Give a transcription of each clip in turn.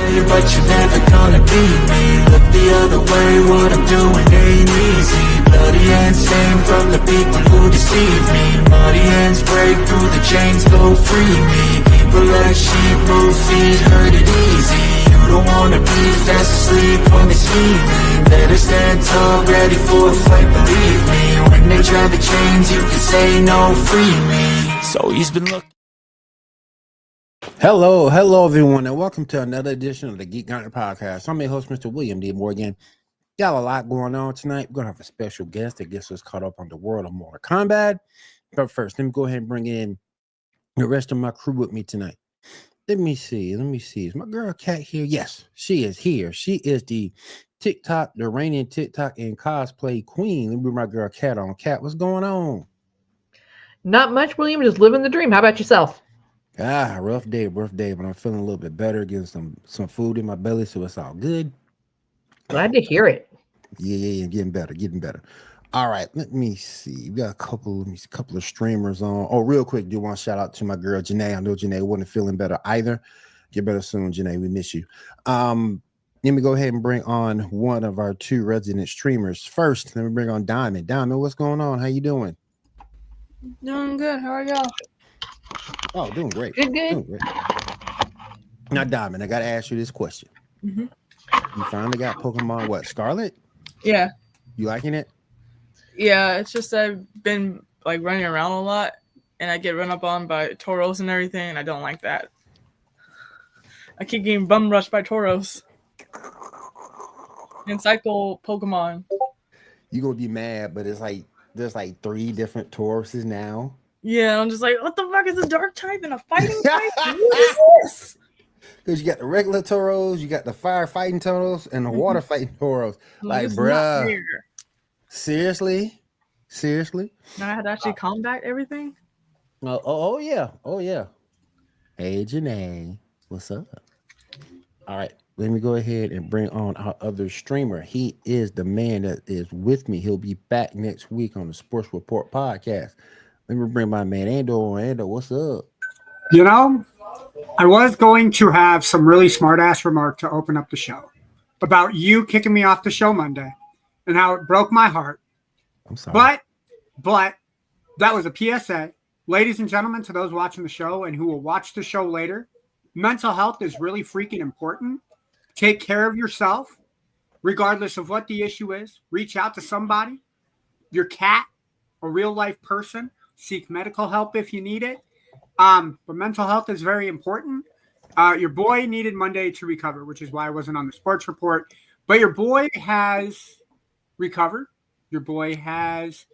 way, but you're never gonna beat me. Look the other way, what I'm doing ain't easy. Bloody hands stained from the people who deceive me. Muddy hands break through the chains, go free me. People like sheep move feet, hurt it easy. You don't wanna be fast asleep when they see me. Better stand tall, ready for a fight, believe me. When they try the chains, you can say no, free me. So he's been looking. Hello, everyone, and welcome to another edition of the Geek Gauntlet Podcast. I'm your host, Mr. William D. Morgan. Got a lot going on tonight. We're going to have a special guest that gets us caught up on the world of Mortal Kombat. But first, let me go ahead and bring in the rest of my crew with me tonight. Let me see. Is my girl Kat here? Yes, she is here. She is the reigning TikTok and cosplay queen. Let me bring my girl Kat on. Kat, what's going on? Not much, William. Just living the dream. How about yourself? Rough day, but I'm feeling a little bit better, getting some food in my belly, so it's all good. Glad to hear it. Yeah, getting better. All right, let me see. We got a couple of streamers on. Oh, real quick, do want to shout out to my girl Janae. I know Janae wasn't feeling better either. Get better soon, Janae. We miss you. Let me go ahead and bring on one of our two resident streamers. First, let me bring on Diamond. Diamond, what's going on? How you doing? Doing good. How are y'all? Oh, doing great. Good. Doing great. Now, Diamond, I got to ask you this question. Mm-hmm. You finally got Pokemon, what, Scarlet? Yeah. You liking it? Yeah, it's just I've been like running around a lot, and I get run up on by Tauros and everything, and I don't like that. I keep getting bum rushed by Tauros. And Cycle Pokemon. You're going to be mad, but it's like there's like 3 different Tauruses now. Yeah, I'm just like, what the fuck is a dark type and a fighting type? What is this? Because you got the regular Tauros, you got the fire fighting Tauros, and the water fighting Tauros. Like, It's bruh. not fair. Seriously? Now I had to actually combat everything. Oh yeah. Hey, Janae, what's up? All right, let me go ahead and bring on our other streamer. He is the man that is with me. He'll be back next week on the Sports Report podcast. Let me bring my man Ando. Ando, what's up? You know, I was going to have some really smart-ass remark to open up the show about you kicking me off the show Monday and how it broke my heart. I'm sorry. But that was a PSA. Ladies and gentlemen, to those watching the show and who will watch the show later, mental health is really freaking important. Take care of yourself, regardless of what the issue is. Reach out to somebody, your cat, a real-life person. Seek medical help if you need it. But mental health is very important. Your boy needed Monday to recover, which is why I wasn't on the sports report. But your boy has recovered. Your boy has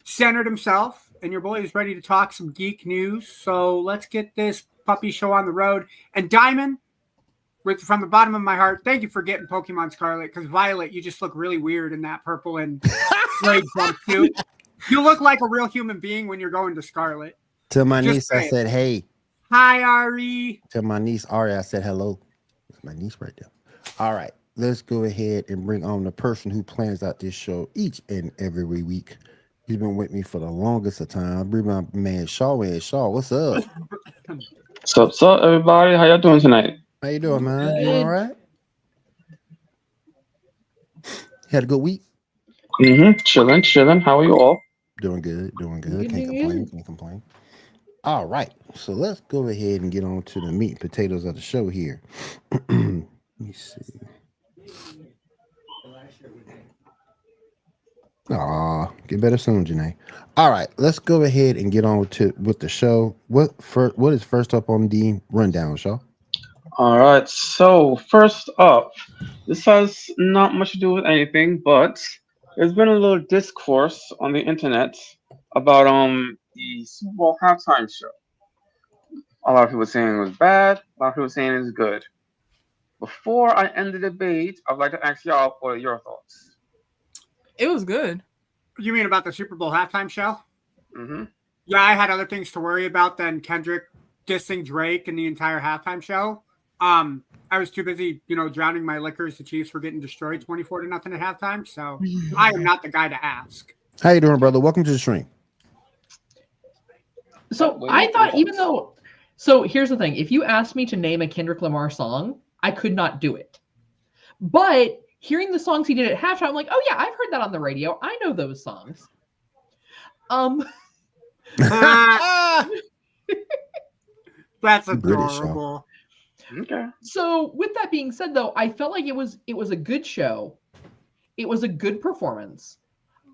centered himself. And your boy is ready to talk some geek news. So let's get this puppy show on the road. And Diamond, from the bottom of my heart, thank you for getting Pokemon Scarlet. Because Violet, you just look really weird in that purple and gray jumpsuit. You look like a real human being when you're going to Scarlet. To my niece, I said, hey. Hi, Ari. To my niece, Ari, I said, hello. That's my niece right there. All right, let's go ahead and bring on the person who plans out this show each and every week. He's been with me for the longest of time. Bring my man, Shaw in. Shaw, what's up? What's up, everybody? How y'all doing tonight? How you doing, man? You all right? Had a good week? Chilling. How are you all? Doing good. Can't complain. All right, so let's go ahead and get on to the meat and potatoes of the show here. Let me see. Get better soon, Janae. All right, let's go ahead and get on with the show. What is first up on the rundown, Shaw? All right, so first up, this has not much to do with anything, but there's been a little discourse on the internet about the Super Bowl halftime show. A lot of people saying it was bad. A lot of people saying it's good. Before I end the debate, I'd like to ask y'all what are your thoughts. It was good. You mean about the Super Bowl halftime show? Mm-hmm. Yeah, I had other things to worry about than Kendrick dissing Drake in the entire halftime show. I was too busy, drowning my liquor as the Chiefs were getting destroyed 24-0 at halftime. So I am not the guy to ask. How you doing, brother? Welcome to the stream. So I thought, so here's the thing. If you asked me to name a Kendrick Lamar song, I could not do it. But hearing the songs he did at halftime, I'm like, oh yeah, I've heard that on the radio. I know those songs. That's British, adorable. Okay. So with that being said, though, I felt like it was a good show. It was a good performance.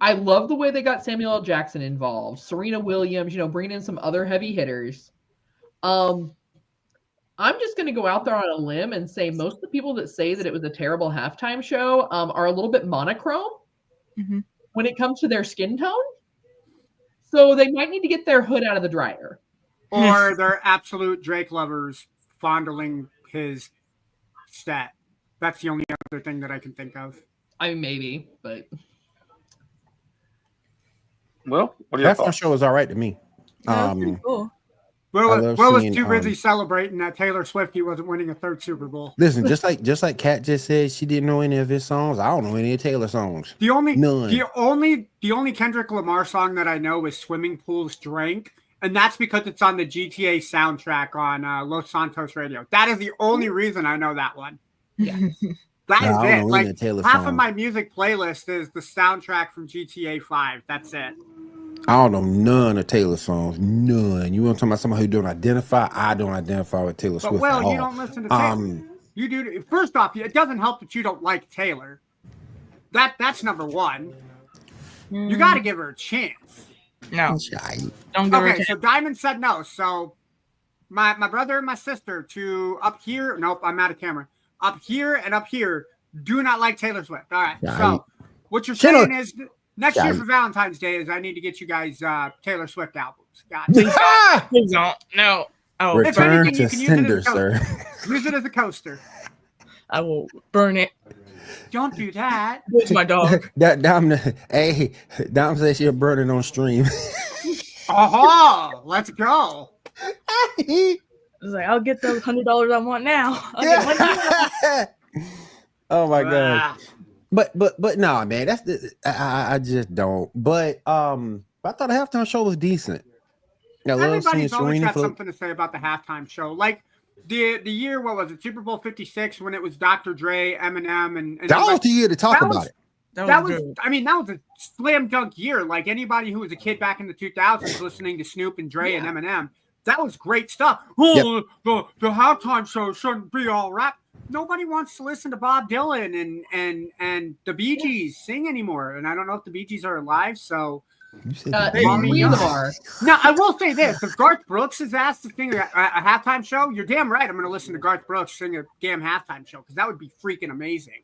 I love the way they got Samuel L. Jackson involved, Serena Williams, bringing in some other heavy hitters. I'm just going to go out there on a limb and say most of the people that say that it was a terrible halftime show are a little bit monochrome when it comes to their skin tone. So they might need to get their hood out of the dryer. Or they're absolute Drake lovers fondling his stat. That's the only other thing that I can think of. I mean, maybe, but... Well, what do you Halftime thought? show was all right to me. Yeah, that's pretty cool. Will love was seeing, too busy celebrating that Taylor Swift wasn't winning a third Super Bowl. Listen, just like Kat just said, she didn't know any of his songs. I don't know any of Taylor songs. The only None. the only Kendrick Lamar song that I know is "Swimming Pools Drink," and that's because it's on the GTA soundtrack on Los Santos Radio. That is the only reason I know that one. Yeah. That No, I is don't it. know Like any Taylor half song. of my music playlist is the soundtrack from GTA 5. That's it. I don't know none of Taylor songs. None. You want to talk about somebody who don't identify? I don't identify with Taylor But Swift Will, at all. you don't listen to Taylor. You do. First off, it doesn't help that you don't like Taylor. That's number one. You got to give her a chance. No, Shy. don't give her a Okay, chance. so Diamond said no. So my brother and my sister to up here. Nope, I'm out of camera. Up here and up here do not like Taylor Swift. All right. Right. So what you're Taylor- saying is next year Right. for Valentine's Day is I need to get you guys Taylor Swift albums. God. Please don't. No. Oh, Return anything, to you can use it sender, as a coaster. sir. Use it as a coaster. I will burn it. Don't do that. It's my dog. Dom says she'll burn it on stream. Oh, let's go. It's like, I'll get those $100 I want now. I'll get one. Oh my god. Ah. But no, man, that's the I just don't. But I thought the halftime show was decent. I love seeing Everybody's always Serena got flip. something to say about the halftime show. Like the year, what was it, Super Bowl 56, when it was Dr. Dre, Eminem, and That was the year to talk that about was- it. that was good. I mean, that was a slam dunk year. Like anybody who was a kid back in the 2000s listening to Snoop and Dre and Eminem, that was great stuff. Oh, the halftime show shouldn't be all rap. Nobody wants to listen to Bob Dylan and the Bee Gees sing anymore. And I don't know if the Bee Gees are alive, so You said Three of them are. now I will say this: if Garth Brooks is asked to sing a halftime show, you're damn right. I'm going to listen to Garth Brooks sing a damn halftime show because that would be freaking amazing.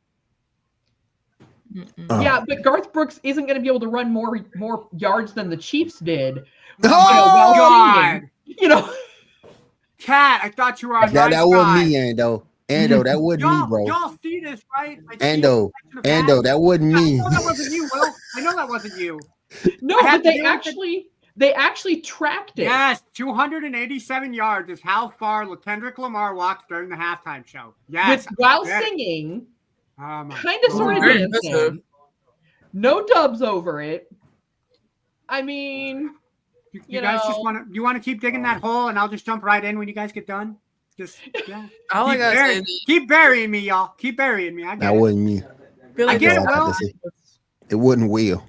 Yeah, but Garth Brooks isn't going to be able to run more yards than the Chiefs did. Oh, while singing. God! Kat, I thought you were on my that wasn't side. me, Ando. Ando, that wasn't me, bro. Y'all see this, right? Like, Ando, see the Ando, that wasn't I me. know that wasn't you, Will. I know that wasn't you. No, I had but to they actually tracked it. Yes, 287 yards is how far Kendrick Lamar walked during the halftime show. Yes. While I get it. singing, Oh, my kind of God. sort of very dancing. impressive. No dubs over it. I mean, You guys know. just want to keep digging that hole, and I'll just jump right in when you guys get done. Just yeah. All I Keep gotta say burying- is, keep burying me, y'all. Keep burying me. I get That it. wasn't me. feel like I get it, this- Will. It wasn't Will.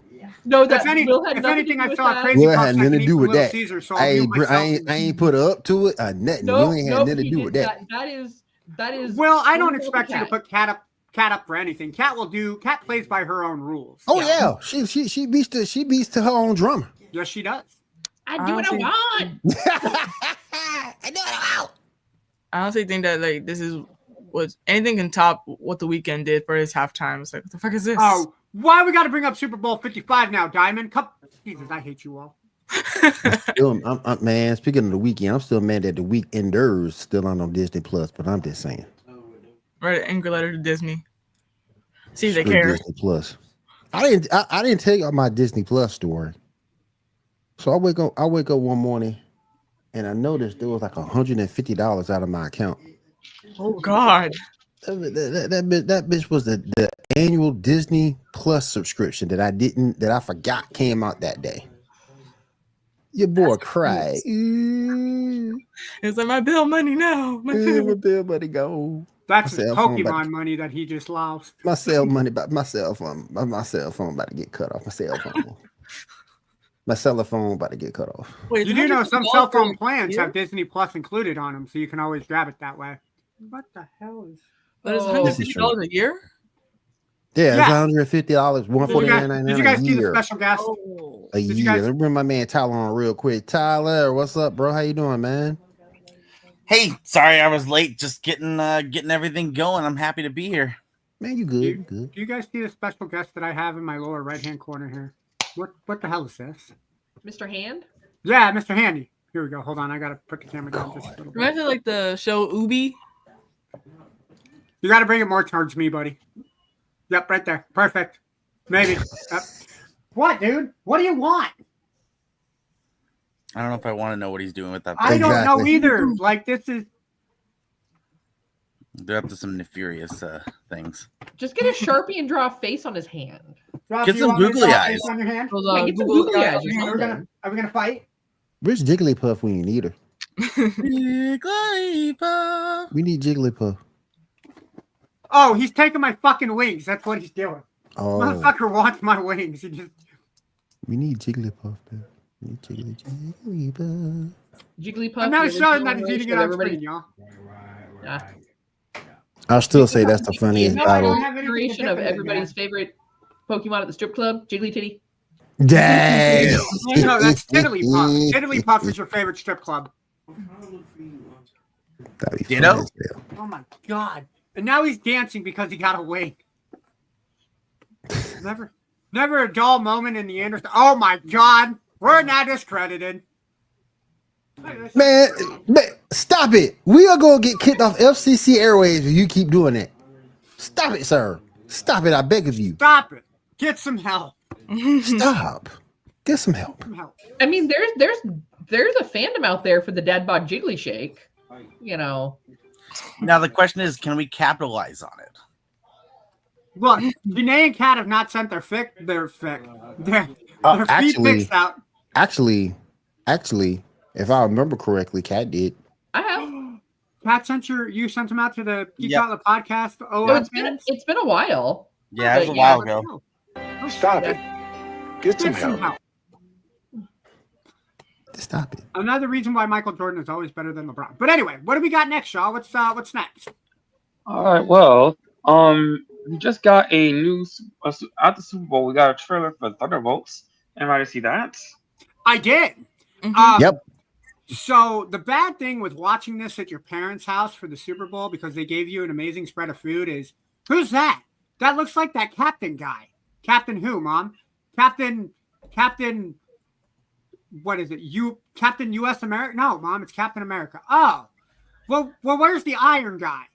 no, that If, any, Will had if nothing anything, to do I with saw a that. crazy Will puff had that nothing can to eat do from with Little that. Caesar, so I I'll mute ain't, myself I ain't, I ain't put her up to it. Nothing. No, you ain't no, had nothing to he do did with that. That is. Well, I don't Will expect you to Cat. put Cat up for anything. Cat plays by her own rules. Oh yeah, she beats to her own drummer. Yes, she does. I do what I want. I know it. I honestly think that like this is what anything can top what the Weeknd did for his halftime. It's like, what the fuck is this? Oh, why we got to bring up Super Bowl 55 now, Diamond? Jesus, I hate you all. I'm man. Speaking of the weekend, I'm still mad that the Weekenders still on Disney Plus. But I'm just saying, Write an angry letter to Disney. See if they screw care. Disney Plus. I didn't tell you my Disney Plus story. So I wake up one morning, and I noticed there was like $150 out of my account. Oh God. That bitch was the annual Disney Plus subscription that I forgot came out that day. Your boy cried. It's like my bill money now. My bill. My bill money go. That's My his cell phone Pokemon money that he just lost. my cell phone about to get cut off. My cell phone about to get cut off. Wait, You do know some cell phone $150 plans a have year? Disney Plus included on them, so you can always grab it that way. What the hell is? But it's Oh. $150 a year? Yeah, Yeah. it's $150, Did you $149.99 guys a see the year. special guest? Oh. A Did you year. guys- Let me bring my man Tyler on real quick. Tyler, what's up, bro? How you doing, man? Hey, sorry I was late. Just getting everything going. I'm happy to be here. Man, you good? You good? Do you guys see the special guest that I have in my lower right-hand corner here? What the hell is this? Mr. Hand? Yeah, Mr. Handy. Here we go. Hold on, I gotta put the camera down just a little bit. Reminds me of, like the show Ubi. You gotta bring it more towards me, buddy. Yep, right there. Perfect. Maybe. Yep. What, dude? What do you want? I don't know if I want to know what he's doing with that. I don't know Exactly. either. Like, this is. They're up to some nefarious things. Just get a Sharpie and draw a face on his hand. Rob, Get do some you want me to googly draw a eyes. face on your hand? Those, Yeah, get some Google googly eyes eyes or on your hand. something. Are we gonna fight? Where's Jigglypuff when you need her? Jigglypuff. We need Jigglypuff. Oh, he's taking my fucking wings. That's what he's doing. Oh, Motherfucker wants my wings. He just. we need Jigglypuff, man. We need Jigglypuff. Jigglypuff. I'm not the showing that original he's eating voice it of on everybody. screen, y'all. Yeah. I'll still say that's the funniest No, I don't battle. have anything Iteration of different than everybody's favorite Pokemon at the strip club, Jiggly Titty. Dang. No, that's Tiddlypuff. Tiddlypuff is your favorite strip club. That'd be Ditto? funny as hell. Oh my god! And now he's dancing because he got a wing. Never a dull moment in the Anderson. Oh my god! We're now discredited. Man, stop it. We are going to get kicked off FCC airwaves if you keep doing that. Stop it, sir. Stop it. I beg of you. Stop it! Get some help. Stop. Get some help. Some help. I mean, there's a fandom out there for the dad bod Jiggly Shake. You know, Now the question is, can we capitalize on it? Look, Janae and Kat have not sent their feet Actually- pics out. Actually, if I remember correctly, Kat did. I have. Kat sent you sent them out to the Geek Yep. Gauntlet Podcast. Oh, No, it's been a while. Yeah, it was a But while ago. Stop it. Get some Get some help. help. Stop it. Another reason why Michael Jordan is always better than LeBron. But anyway, what do we got next, y'all? What's next? All right. Well, we just got a new at the Super Bowl. We got a trailer for Thunderbolts. Anybody see that? I did. Mhm. Yep. So the bad thing with watching this at your parents' house for the Super Bowl because they gave you an amazing spread of food is, who's that? That looks like that captain guy. Captain who, Mom? Captain. What is it? Captain U.S. America? No, Mom, it's Captain America. Oh, well, where's the Iron guy?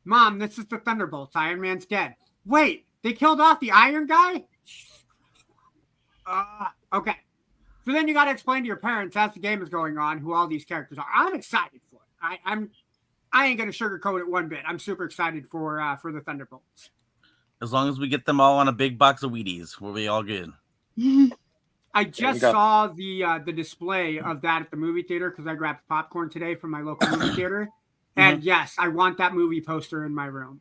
Mom, this is the Thunderbolts. Iron Man's dead. Wait, they killed off the Iron guy? Okay. So then you got to explain to your parents as the game is going on who all these characters are. I'm excited for it. I ain't gonna sugarcoat it one bit. I'm super excited for the Thunderbolts. As long as we get them all on a big box of Wheaties, we'll be all good. I just saw the display of that at the movie theater because I grabbed popcorn today from my local movie theater. And yes, I want that movie poster in my room.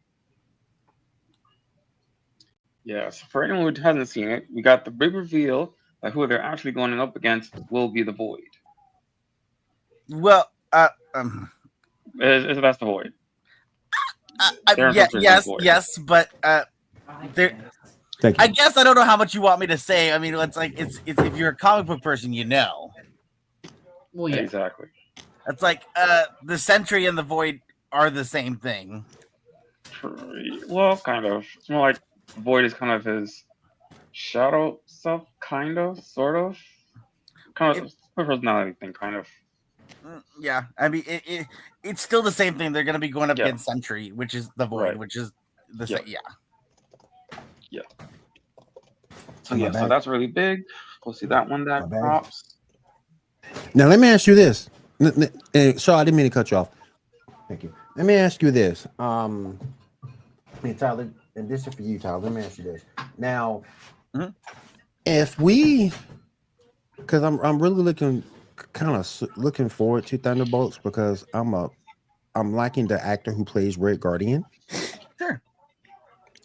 Yeah. So for anyone who hasn't seen it, we got the big reveal that who they're actually going up against will be the Void. Well, That's the Void. yes, but there. Thank you. I guess I don't know how much you want me to say. I mean, it's like it's if you're a comic book person, you know. Well, yeah. Exactly. It's like the Sentry and the Void are the same thing. Well, kind of. It's more like Void is kind of his shadow self, kind of, sort of. Kind of a personality thing, kind of. Yeah, I mean, it's still the same thing. They're going to be going up Yeah. against Sentry, which is the Void, Right. which is the Yeah. same. Yeah. So yeah, so that's really big. We'll see that one that My bad. drops. Now let me ask you this. Shaw, I didn't mean to cut you off. Thank you. Let me ask you this. Hey, Tyler, and this is for you, Tyler. Let me ask you this. Now, if we, because I'm really looking forward to Thunderbolts because I'm I'm liking the actor who plays Red Guardian. Sure.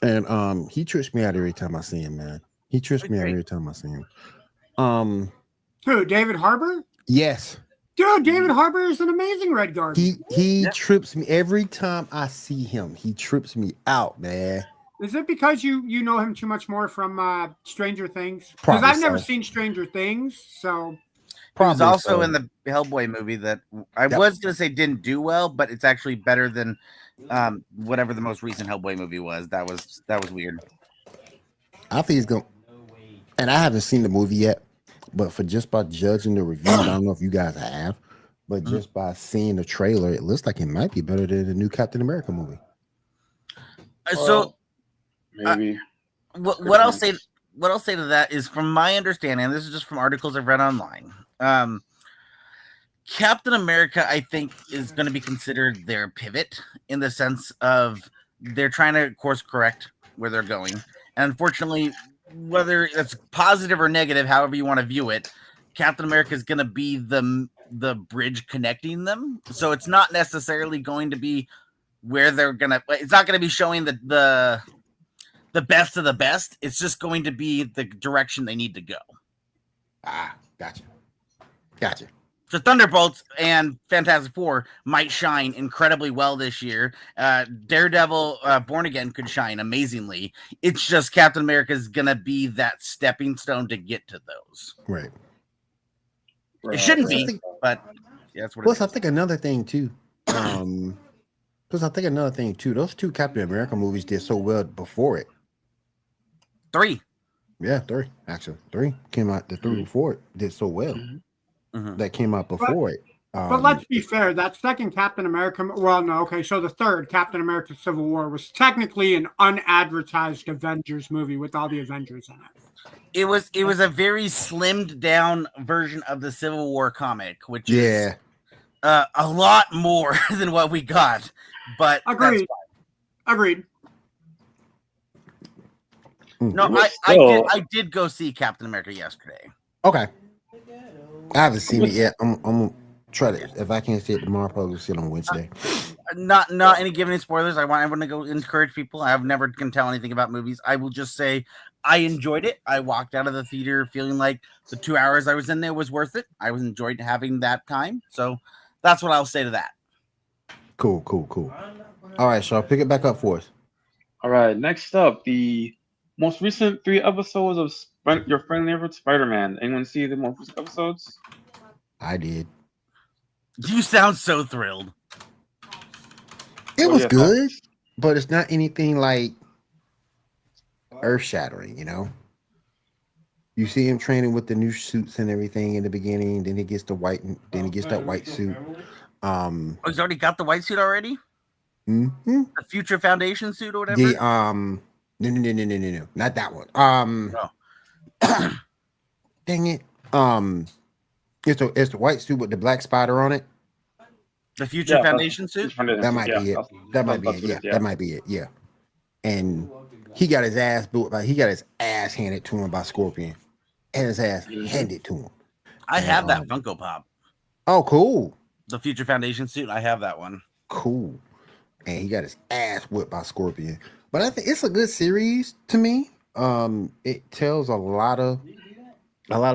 And he trips me out every time I see him, man. He trips me out every time I see him. Who? David Harbour? Yes. Dude, David Harbour is an amazing Red Guardian. He trips me every time I see him. He trips me out, man. Is it because you know him too much more from Stranger Things? Because I've never seen Stranger Things, so. He was also in the Hellboy movie that I was going to say didn't do well, but it's actually better than whatever the most recent Hellboy movie was. That was weird. I think he's going, and I haven't seen the movie yet, but for just by judging the reviews, I don't know if you guys have, but just by seeing the trailer, it looks like it might be better than the new Captain America movie. So maybe what I'll say to that is, from my understanding, and this is just from articles I've read online, Captain America, I think, is going to be considered their pivot in the sense of they're trying to course correct where they're going. And unfortunately, whether it's positive or negative, however you want to view it, Captain America is going to be the bridge connecting them. So it's not necessarily going to be where they're going to, it's not going to be showing the best of the best. It's just going to be the direction they need to go. Gotcha. So Thunderbolts and Fantastic Four might shine incredibly well this year. Daredevil, Born Again could shine amazingly. It's just Captain America is going to be that stepping stone to get to those. Right. It shouldn't be, but yeah, that's what Plus, it is. I think another thing too. Those two Captain America movies did so well before it. 3. Yeah, 3 actually. 3 came out. The 3 before it did so well. That came out before it. But let's be fair. That second Captain America, well, no, okay. So the third Captain America: Civil War was technically an unadvertised Avengers movie with all the Avengers in it. It was a very slimmed down version of the Civil War comic, which is a lot more than what we got. But Agreed. No, I did go see Captain America yesterday. Okay. I haven't seen it yet. I'm gonna try to. If I can't see it tomorrow, I'll probably see it on Wednesday. Not any giving spoilers. I want everyone to go encourage people. I've never can tell anything about movies. I will just say I enjoyed it. I walked out of the theater feeling like the 2 hours I was in there was worth it. I was enjoyed having that time. So that's what I'll say to that. Cool. All right, Shaw, pick it back up for us. All right, next up, the most recent 3 episodes of Your Friendly Neighborhood Spider-Man. Anyone see the most recent episodes? I did. You sound so thrilled. It was good, but it's not anything like earth-shattering, you know? You see him training with the new suits and everything in the beginning, then he gets that white suit. He's already got the white suit already? Mm-hmm. The Future Foundation suit or whatever? No, not that one. Dang it. It's the white suit with the black spider on it. The Future Foundation suit? That might be it. That might be it. Yeah. And he got his ass handed to him by Scorpion. And his ass handed to him. I have that Funko Pop. Oh, cool. The Future Foundation suit. I have that one. Cool. And he got his ass whipped by Scorpion. But I think it's a good series to me. It tells a lot of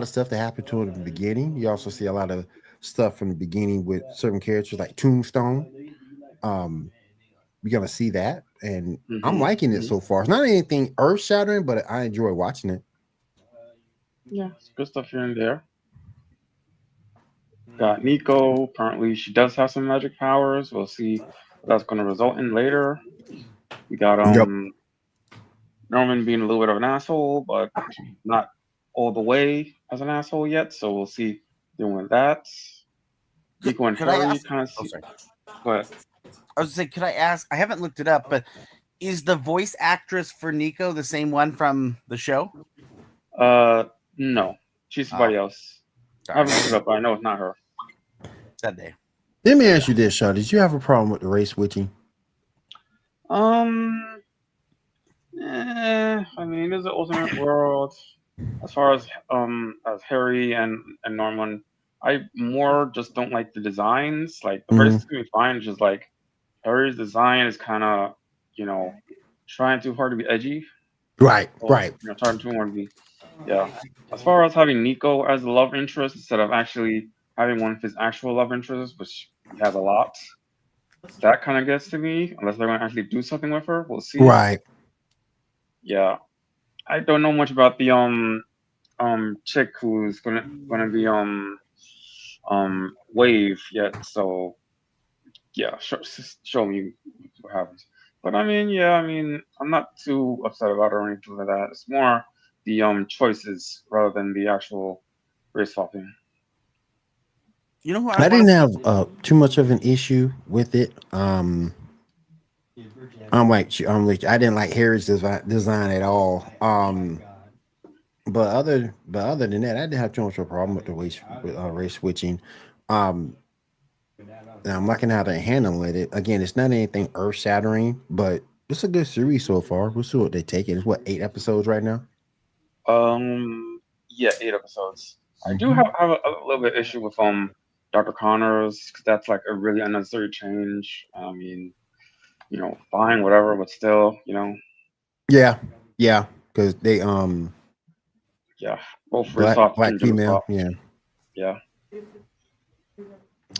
stuff that happened to him in the beginning. You also see a lot of stuff from the beginning with certain characters like Tombstone. We're gonna see that, and I'm liking it so far. It's not anything earth shattering, but I enjoy watching it. Yeah, it's good stuff here and there. Got Nico. Apparently, she does have some magic powers. We'll see what that's going to result in later. We got Norman being a little bit of an asshole, but not all the way as an asshole yet. So we'll see doing that. Nico and Harry kind of see. Go ahead. I was going to say, could I ask? I haven't looked it up, but is the voice actress for Nico the same one from the show? No, she's somebody else. I haven't looked it up, but I know it's not her. Sad day. Let me ask you this, Shaw. Did you have a problem with the race switching? I mean, there's an alternate world. As far as Harry and Norman, I more just don't like the designs. Like the race is gonna be fine, just like Harry's design is kind of, trying too hard to be edgy. Right, Or, right. trying too hard to be, yeah. As far as having Nico as the love interest instead of actually having one of his actual love interests, which he has a lot, that kind of gets to me. Unless they're going to actually do something with her, we'll see. Right. Yeah, I don't know much about the chick who's gonna be Wave yet. So yeah, show me what happens. But I mean, yeah, I'm not too upset about it or anything like that. It's more the choices rather than the actual race swapping. You know who I didn't have too much of an issue with it. I didn't like Harry's design at all. But other than that, I didn't have too much of a problem with the race switching. Um, and I'm liking how they handle it. Again, it's not anything earth shattering, but it's a good series so far. We'll see what they take it. It's 8 episodes right now. Yeah, 8 episodes. I do have a little bit issue with Dr. Connors because that's like a really unnecessary change. Fine, whatever, but still, Yeah, because they yeah, both race swaps black and gender female, swaps. yeah. Yeah.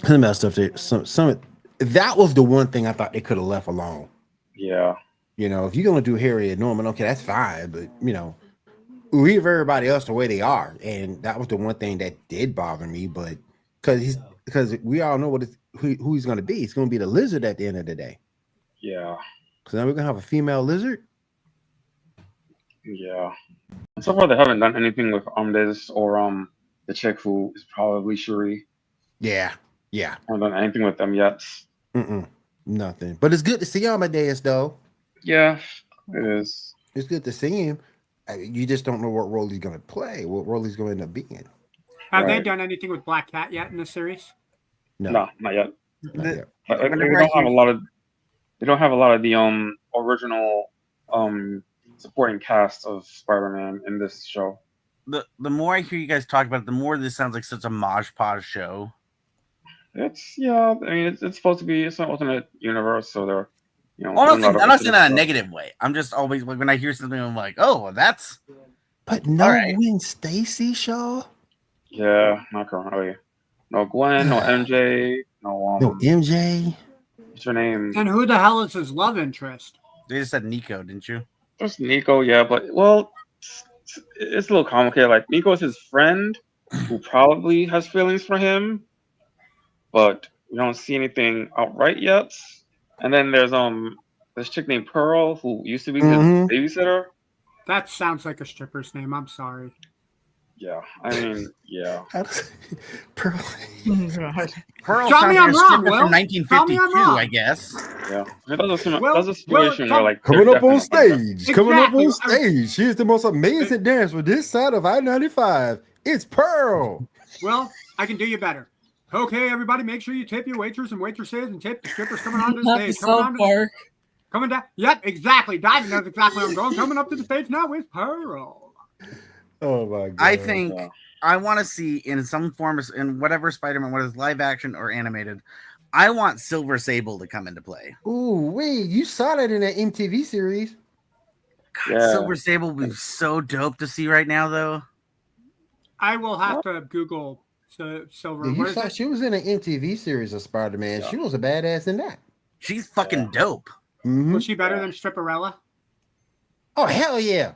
Some of that stuff. That was the one thing I thought they could have left alone. Yeah. If you're gonna do Harry and Norman, okay, that's fine. But leave everybody else the way they are, and that was the one thing that did bother me. But because we all know who he's gonna be. He's gonna be the lizard at the end of the day. Yeah. So now we're gonna have a female lizard. Yeah. And so far they haven't done anything with this or the chick who is probably Shuri. Yeah. Haven't done anything with them yet. Nothing. But it's good to see Amadeus though. Yeah, it is. It's good to see him. You just don't know what role he's gonna play, what role he's gonna end up being. Have they done anything with Black Cat yet in the series? No, not yet. Not yet. They don't have a lot of. They don't have a lot of the original supporting cast of Spider-Man in this show. The more I hear you guys talk about it, the more this sounds like such a Maj Podge show. It's it's supposed to be an alternate universe, so they're I'm not saying that in a negative way. I'm just always like when I hear something, I'm like, oh, well, that's. But no Gwen Stacy, Shaw. Yeah, not currently. No Gwen, no MJ, no MJ. What's her name? And who the hell is his love interest? They just said Nico, didn't you? Just Nico, yeah, but it's a little complicated. Like Nico is his friend who probably has feelings for him, but we don't see anything outright yet. And then there's this chick named Pearl who used to be his babysitter. That sounds like a stripper's name. I'm sorry. Yeah, yeah. Pearl. Pearl Tell me I'm wrong, from 1952, I guess. Yeah, that's a situation where like coming up on stage. She's the most amazing dancer this side of I-95. It's Pearl. Well, I can do you better. Okay, everybody, make sure you tip your waiters and waitresses and tip the strippers coming on to the stage. Coming down. Yep, exactly. Diamond knows exactly where I'm going. Coming up to the stage now with Pearl. Oh my god! I think I want to see in some form, in whatever Spider-Man, whether it's live action or animated, I want Silver Sable to come into play. Ooh, wait! You saw that in that MTV series. God, Silver Sable would be so dope to see right now, though. I will have to Google Silver. Yeah, she was in an MTV series of Spider-Man. Yeah. She was a badass in that. She's fucking dope. Mm-hmm. Was she better than Stripperella? Oh hell yeah!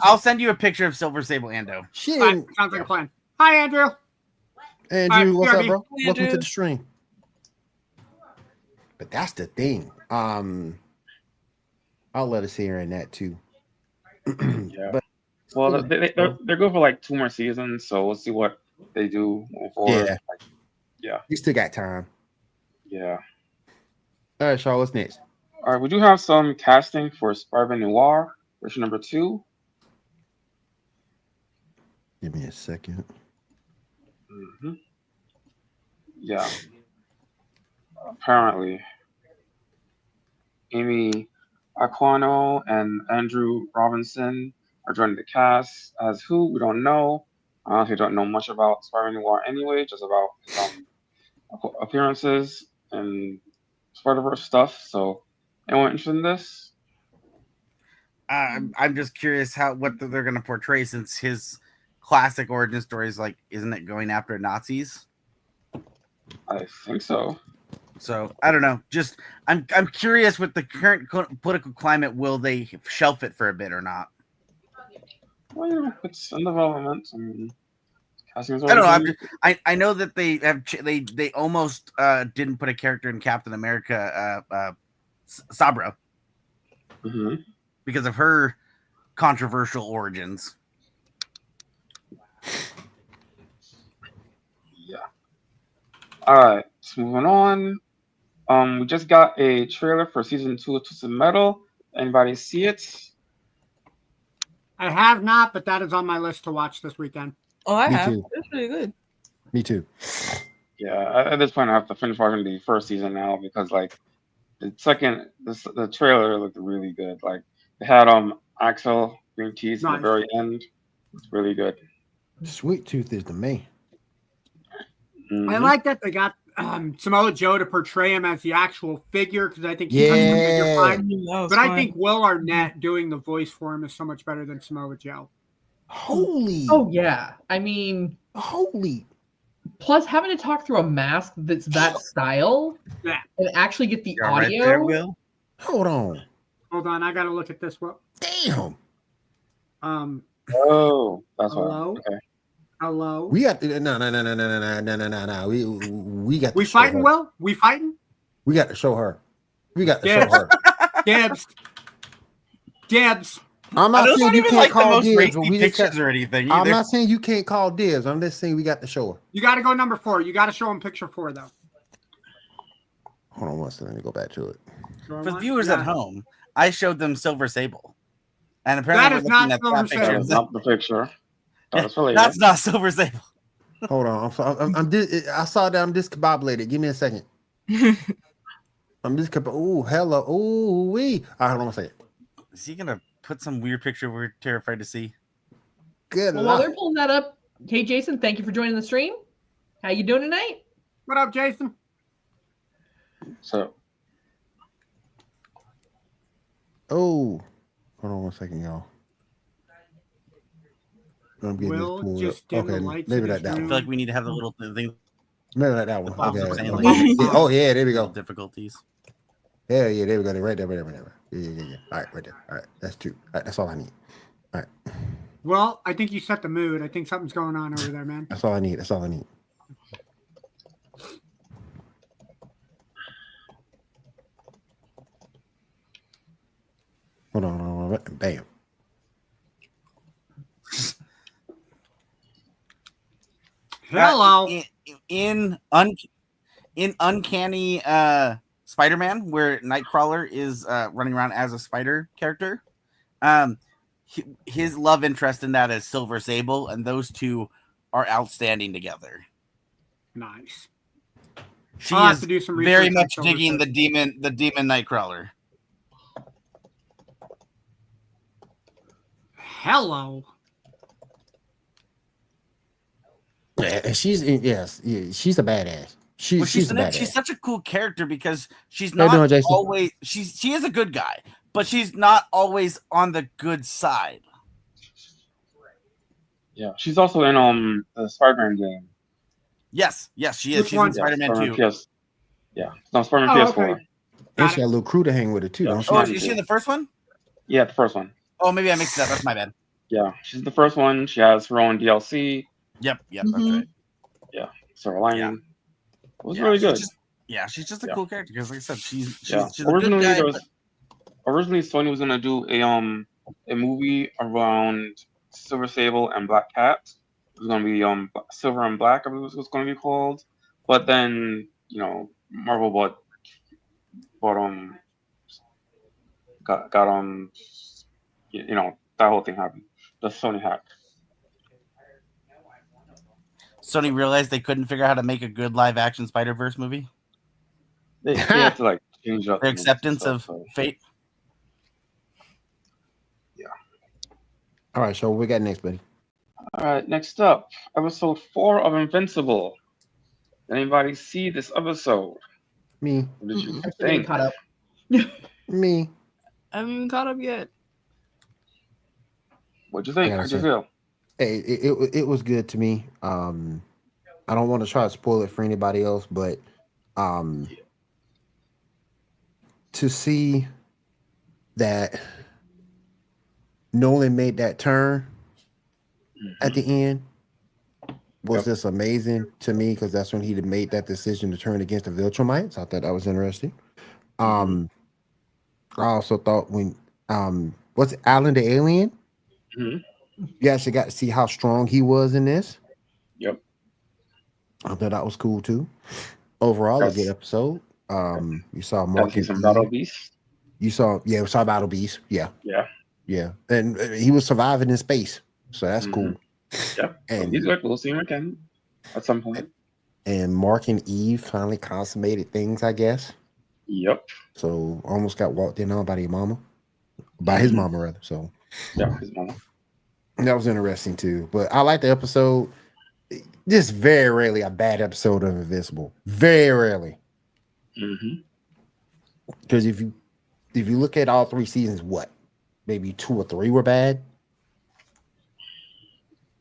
I'll send you a picture of Silver Sable Ando. Sounds like a plan. Hi, Andrew. Andrew, what's up, bro? Welcome to the stream. But that's the thing. I'll let us hear in that too. Yeah. But they're good for like 2 more seasons, so we'll see what they do moving forward. Yeah. You still got time. Yeah. All right, Shaw, what's next? All right, we do have some casting for Spider-Man Noir, version number 2. Give me a second. Mm-hmm. Yeah. Apparently, Amy Aquino and Andrew Robinson are joining the cast as who? We don't know. I honestly don't know much about Spider-Man Noir anyway, just about appearances and Spider-Verse stuff. So, anyone interested in this? I'm just curious what they're going to portray, since his classic origin story is like, isn't it going after Nazis? I think so. So I don't know. Just I'm curious with the current political climate. Will they shelf it for a bit or not? Well, you know, it's in development. I mean, casting is I don't know. already- I know that they almost didn't put a character in Captain America, Sabra, Mhm. because of her controversial origins. Yeah. All right. So moving on. We just got a trailer for season 2 of Twisted Metal. Anybody see it? I have not, but that is on my list to watch this weekend. Oh, I Me have. too. It's really good. Me too. Yeah. At this point, I have to finish watching the first season now because, like, the trailer looked really good. Like, they had Axel green teeth at the Nice. very end. It's really good. Sweet Tooth is the man. I Mhm. like that they got Samoa Joe to portray him as the actual figure, because I think he touched the figure Yeah. fine. That was But I fun. think Will Arnett doing the voice for him is so much better than Samoa Joe. Holy. Oh yeah, I mean, Holy. plus having to talk through a mask that's that style Yeah. and actually get the You're right audio. there, Will. Hold on. Hold on, I got to look at this. Well, Damn. Oh, that's why. Hello? Okay. hello. We got no. We got. We to show fighting, her. Will? We fighting? We got to show her. We got to Yeah. show her. Dibs. Dibs. I'm not Those saying aren't you even can't like the call most dibs, racy but we just pictures got, or anything I'm either. not saying you can't call dibs. I'm just saying we got to show her. You got to go number 4. You got to show him picture 4, though. Hold on one second. Let me go back to it. So For the viewers at home, I showed them Silver Sable, and That apparently is we're not looking at Silver that That picture. is not the picture. That is related. That's not Silver Sable. Hold on. I saw that I'm discombobulated. Give me a second. I'm Ooh, hello. Ooh, wee. All right, hold on one second. Is he gonna put some weird picture we're terrified to see? Good Well, while luck. they're pulling that up, hey Jason, thank you for joining the stream. How you doing tonight? What up, Jason? So, Oh, hold on one second, y'all. I'm getting Will this pulled just up. dim the Okay, lights maybe in that his that I one. room. feel like we need to have the little thing, Maybe that one. The box Okay. was saying, like- Oh yeah, there we go. difficulties. Yeah, there we go. Right there. Yeah. All right, right there. All right, that's 2. All right, that's all I need. Well, I think you set the mood. I think something's going on over there, man. That's all I need. That's all I need. Hold on. Bam. Hello. In Uncanny Spider-Man, where Nightcrawler is running around as a spider character, his love interest in that is Silver Sable, and those two are outstanding together. Nice. She I'll have is to do some very research on much Silver digging the Sable. demon Nightcrawler. Hello. Yeah, and she's she's a badass. Well, She's a badass. she's such a cool character because she's How you not doing, Jason? always she is a good guy, but she's not always on the good side. yeah, she's also in the Spider-Man game. Yes, she is. Which She's one? in Spider-Man 2. Spider-Man Oh, PS4. okay. and Got she got a little crew to hang with it too, Yeah. don't she? Oh, is she in the first one? Yeah, the first one. Oh, maybe I mixed it up. That's my bad. Yeah, she's the first one. She has her own DLC. Yep, that's Mhm. right. Silver Lining. Yeah. It was Yeah, really she's good. she's just a Yeah. cool character because, like I said, she's Yeah. a good Originally, guy. there was originally Sony was gonna do a movie around Silver Sable and Black Cat. It was gonna be Silver and Black, I believe it was going to be called. But then Marvel got that whole thing happened. The Sony hack. Sony realized they couldn't figure out how to make a good live-action Spider-Verse movie. They had to change up Their the movies and acceptance stuff, of so. fate. All right, so what we got next, buddy? All right, next up, episode 4 of Invincible. Anybody see this episode? Me. What did you I'm still getting think? caught up. Me. I haven't even caught up yet. What'd you think? I gotta How'd you say. feel? Hey, it was good to me. I don't want to try to spoil it for anybody else, but to see that Nolan made that turn at the end was just amazing to me, because that's when he made that decision to turn against the Viltrumites. I thought that was interesting. I also thought when what's Alan the alien? Mhm. You actually got to see how strong he was in this. Yep. I thought that was cool too. Overall, a Yes. good episode. You saw Got to Mark see and some Eve. Battle Beasts. We saw Battle Beast. Yeah, Yeah. and he was surviving in space, so that's cool. Yeah. So And he's good. We'll see him again at some point. and Mark and Eve finally consummated things, I guess. Yep. So almost got walked in on by their mama, by his mama rather. So Yeah, his mama. that was interesting too. But I like the episode. Just very rarely a bad episode of Invincible. Very rarely. Because if you look at all 3 seasons, what? Maybe 2 or 3 were bad.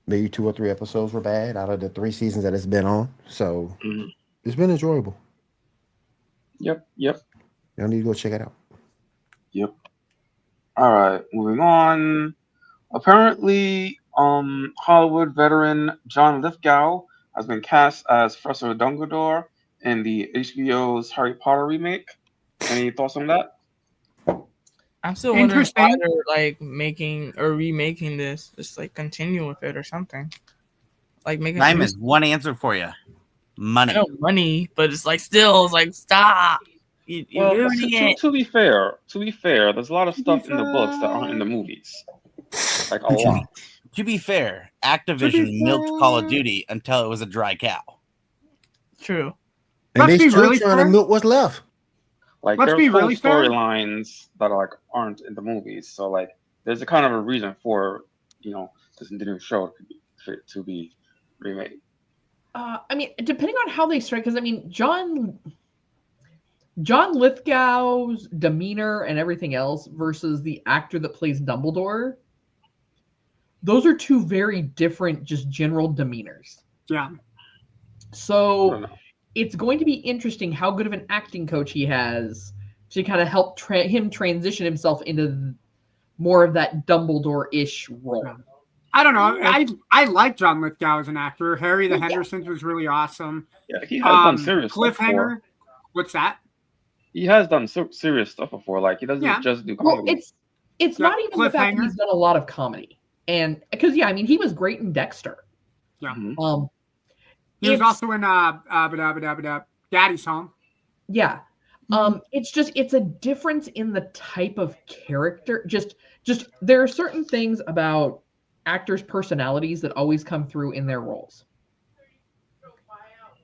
Maybe 2 or 3 episodes were bad out of the 3 seasons that it's been on. So it's been enjoyable. Yep. Y'all need to go check it out. Yep. All right, moving on. Apparently, Hollywood veteran John Lithgow has been cast as Professor Dumbledore in the HBO's Harry Potter remake. Any thoughts on that? I'm still wondering why Interesting. they're like making or remaking this. Just like continue with it or something. Like making Diamond, one answer for you. Money. I know money, but it's like still, it's like stop. You're Well, ruining it. to be fair, there's a lot of stuff in the books that aren't in the movies. Like a lot. To be fair, Activision milked Call of Duty until it was a dry cow. True. And Let's they be still really trying to fair. milk what's left. Like Let's be there's whole really fair. storylines that are like aren't in the movies. So like there's a kind of a reason for this new show to be remade. I mean, depending on how they strike, because I mean, John Lithgow's demeanor and everything else versus the actor that plays Dumbledore, those are 2 very different, just general demeanors. Yeah. So it's going to be interesting how good of an acting coach he has to kind of help him transition himself into more of that Dumbledore-ish role. Yeah. I don't know. I like John Lithgow as an actor. Harry the Hendersons was really awesome. Yeah, he has done serious stuff Cliffhanger. before. What's that? He has done serious stuff before. Like he doesn't just do Well, comedy. it's not even the fact that he's done a lot of comedy, and because I mean, he was great in Dexter. Yeah. He was also in Daddy's Home. Yeah. It's a difference in the type of character. Just there are certain things about actors' personalities that always come through in their roles.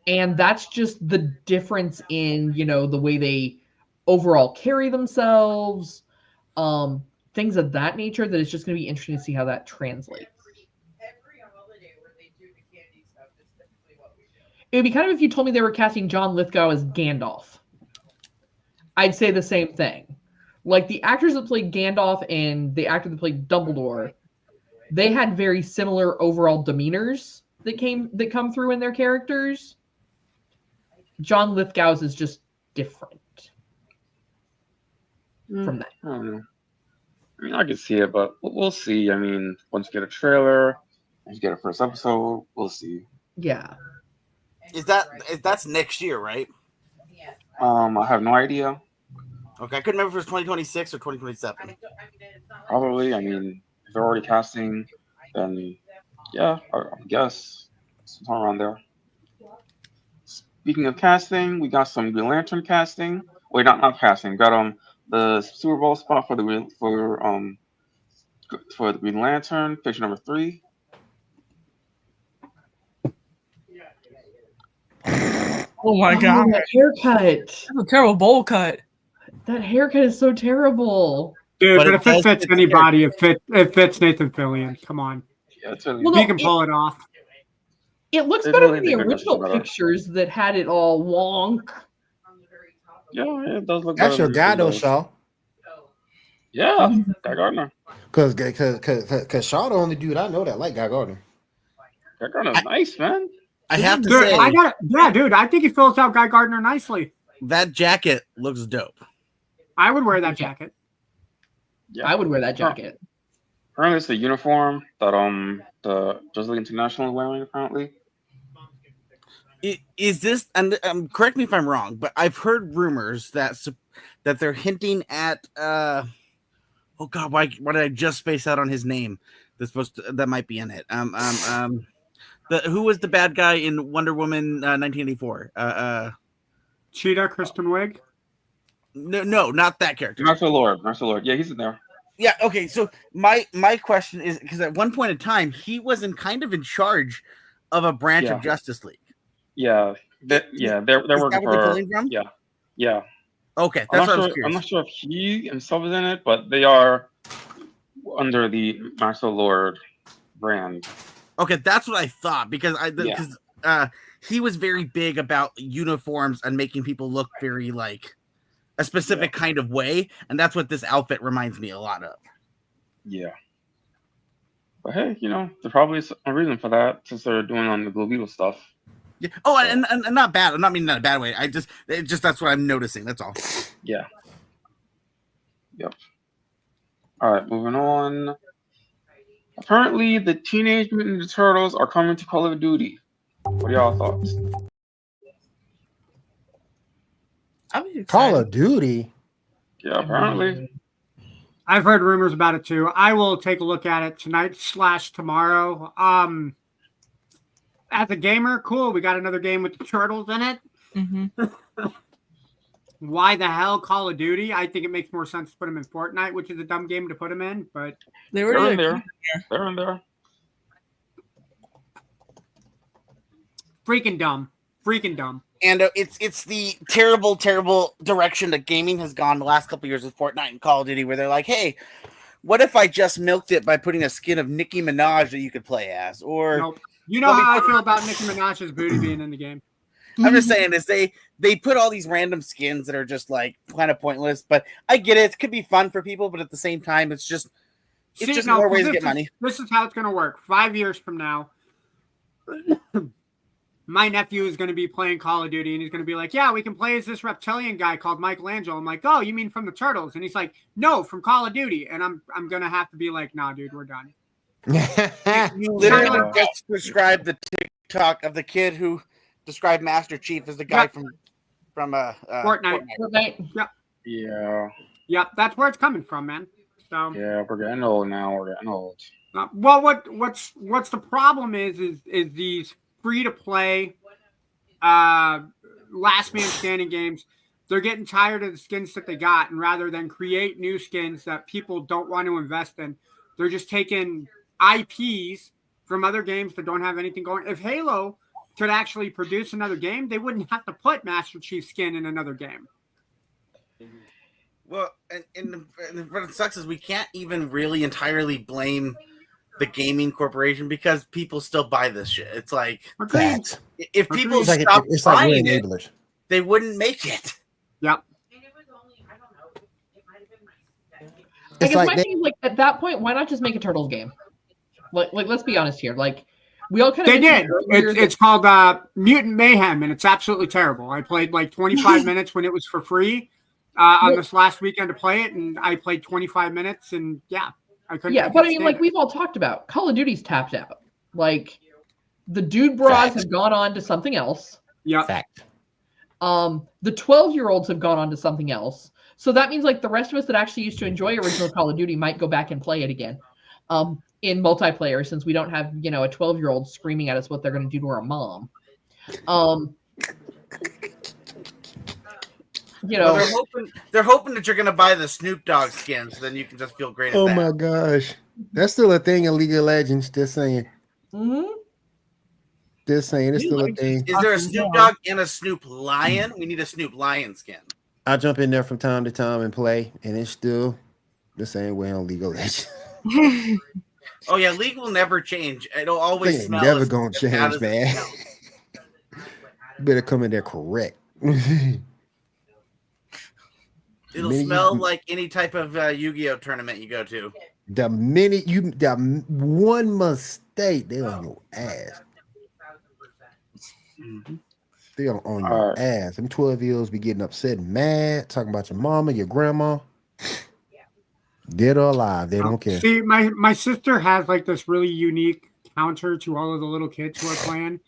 And that's just the difference in, the way they overall carry themselves, things of that nature, that it's just going to be interesting to see how that translates. It would be kind of if you told me they were casting John Lithgow as Gandalf. I'd say the same thing. Like the actors that played Gandalf and the actor that played Dumbledore, they had very similar overall demeanors that come through in their characters. John Lithgow's is just different from that. I don't know. I mean, I can see it, but we'll see. I mean, once you get a trailer, once you get a first episode, we'll see. Yeah. That's next year, right? I have no idea. Okay, I couldn't remember if it was 2026 or 2027. Probably. I mean, if they're already casting, then yeah, I guess sometime around there. Speaking of casting, we got some Green Lantern casting. Wait, not casting. We got the Super Bowl spot for the Green Lantern, picture number 3. Oh my god, that haircut! That's a terrible bowl cut. That haircut is so terrible. Dude, But but it if it does fits fit anybody, it fits Nathan Fillion. Come on. Yeah, it's really Well, He no, can pull it off. It looks They better really than the think they're original better. pictures that had it all wonk. Yeah, it does look That's better your than guy, though, those. Shaw. Yeah, Guy Gardner. Cause Shaw the only dude I know that like Guy Gardner. Guy Gardner's nice, man. I have to Dude, say, dude, I think he fills out Guy Gardner nicely. that jacket looks dope. I would wear that jacket. Yeah. I would wear that jacket. Apparently, it's the uniform that the Just League International is wearing. Apparently, Is this, and correct me if I'm wrong, but I've heard rumors that they're hinting at oh god, why did I just space out on his name? That might be in it. Who was the bad guy in Wonder Woman 1984? Cheetah, Kristen Wiig. No, not that character. Master Lord. Yeah, he's in there. Yeah, okay. So my question is, because at one point in time he was kind of in charge of a branch of Justice League. Yeah, they're working for. Pulling from? Yeah. Okay, that's what I was curious. I'm not sure if he himself is in it, but they are under the Master Lord brand. Okay, that's what I thought, because he was very big about uniforms and making people look very like a specific kind of way, and that's what this outfit reminds me a lot of. Yeah. But hey, there probably is a reason for that, since they're doing on the Blue Beetle stuff. Yeah. Oh, and not bad. I'm not meaning that in a bad way. It just that's what I'm noticing. That's all. Yeah. Yep. All right, moving on. Apparently, the Teenage Mutant Ninja Turtles are coming to Call of Duty. What are y'all thoughts? Call of Duty. Yeah, apparently. I've heard rumors about it too. I will take a look at it tonight/tomorrow. As a gamer, cool. We got another game with the Turtles in it. Mm-hmm. Why the hell Call of Duty? I think it makes more sense to put them in Fortnite, which is a dumb game to put them in. But They're in there. They're in there. Freaking dumb. And it's the terrible direction that gaming has gone the last couple of years with Fortnite and Call of Duty, where they're like, hey, what if I just milked it by putting a skin of Nicki Minaj that you could play as? Or nope. You know how I feel about Nicki Minaj's booty being in the game. I'm just saying is they put all these random skins that are just like kind of pointless, but I get it. It could be fun for people, but at the same time, it's just more ways to get money. This is how it's going to work. 5 years from now, my nephew is going to be playing Call of Duty, and he's going to be like, yeah, we can play as this reptilian guy called Michelangelo. I'm like, oh, you mean from the Turtles? And he's like, no, from Call of Duty. And I'm going to have to be like, nah, dude, we're done. You literally just described the TikTok of the kid who described Master Chief as the guy from Fortnite. Yep. Yeah. Yep, that's where it's coming from, man. So yeah, we're getting old now. Well, what's the problem is these free to play last man standing games. They're getting tired of the skins that they got, and rather than create new skins that people don't want to invest in, they're just taking IPs from other games that don't have anything going. If Halo could actually produce another game, they wouldn't have to put Master Chief skin in another game. Well, and what sucks is we can't even really entirely blame the gaming corporation, because people still buy this shit. It's like if people stopped buying it, they wouldn't make it. Yep. I guess my thing is, like, at that point, why not just make a Turtles game? Like let's be honest here. Like, we all kind of It's called Mutant Mayhem, and it's absolutely terrible. I played like 25 minutes when it was for free on this last weekend to play it, and I played 25 minutes, and I couldn't. Yeah, but I mean, like we've all talked about, Call of Duty's tapped out. Like, the dude bras have gone on to something else. Yeah. Fact. The 12-year-olds have gone on to something else. So that means, like, the rest of us that actually used to enjoy original Call of Duty might go back and play it again. In multiplayer, since we don't have, a 12-year-old screaming at us what they're going to do to our mom. Well, they're hoping that you're going to buy the Snoop Dogg skin, so then you can just feel great. Oh my gosh, that's still a thing in League of Legends. Just saying. Mm-hmm. Just saying, it's still a thing. Is there a Snoop Dogg and a Snoop Lion? We need a Snoop Lion skin. I jump in there from time to time and play, and it's still the same way on League of Legends. Oh yeah, League will never change. It'll always smell. Never gonna change, man. Better come in there correct. It'll minute smell you- like any type of Yu-Gi-Oh tournament you go to. The minute you got one mistake, they're on your ass. Mhm. They are on All your right. ass. Them 12-year-olds be getting upset and mad, talking about your mama, your grandma. Dead or alive, they don't care. See, my sister has like this really unique counter to all of the little kids who are playing,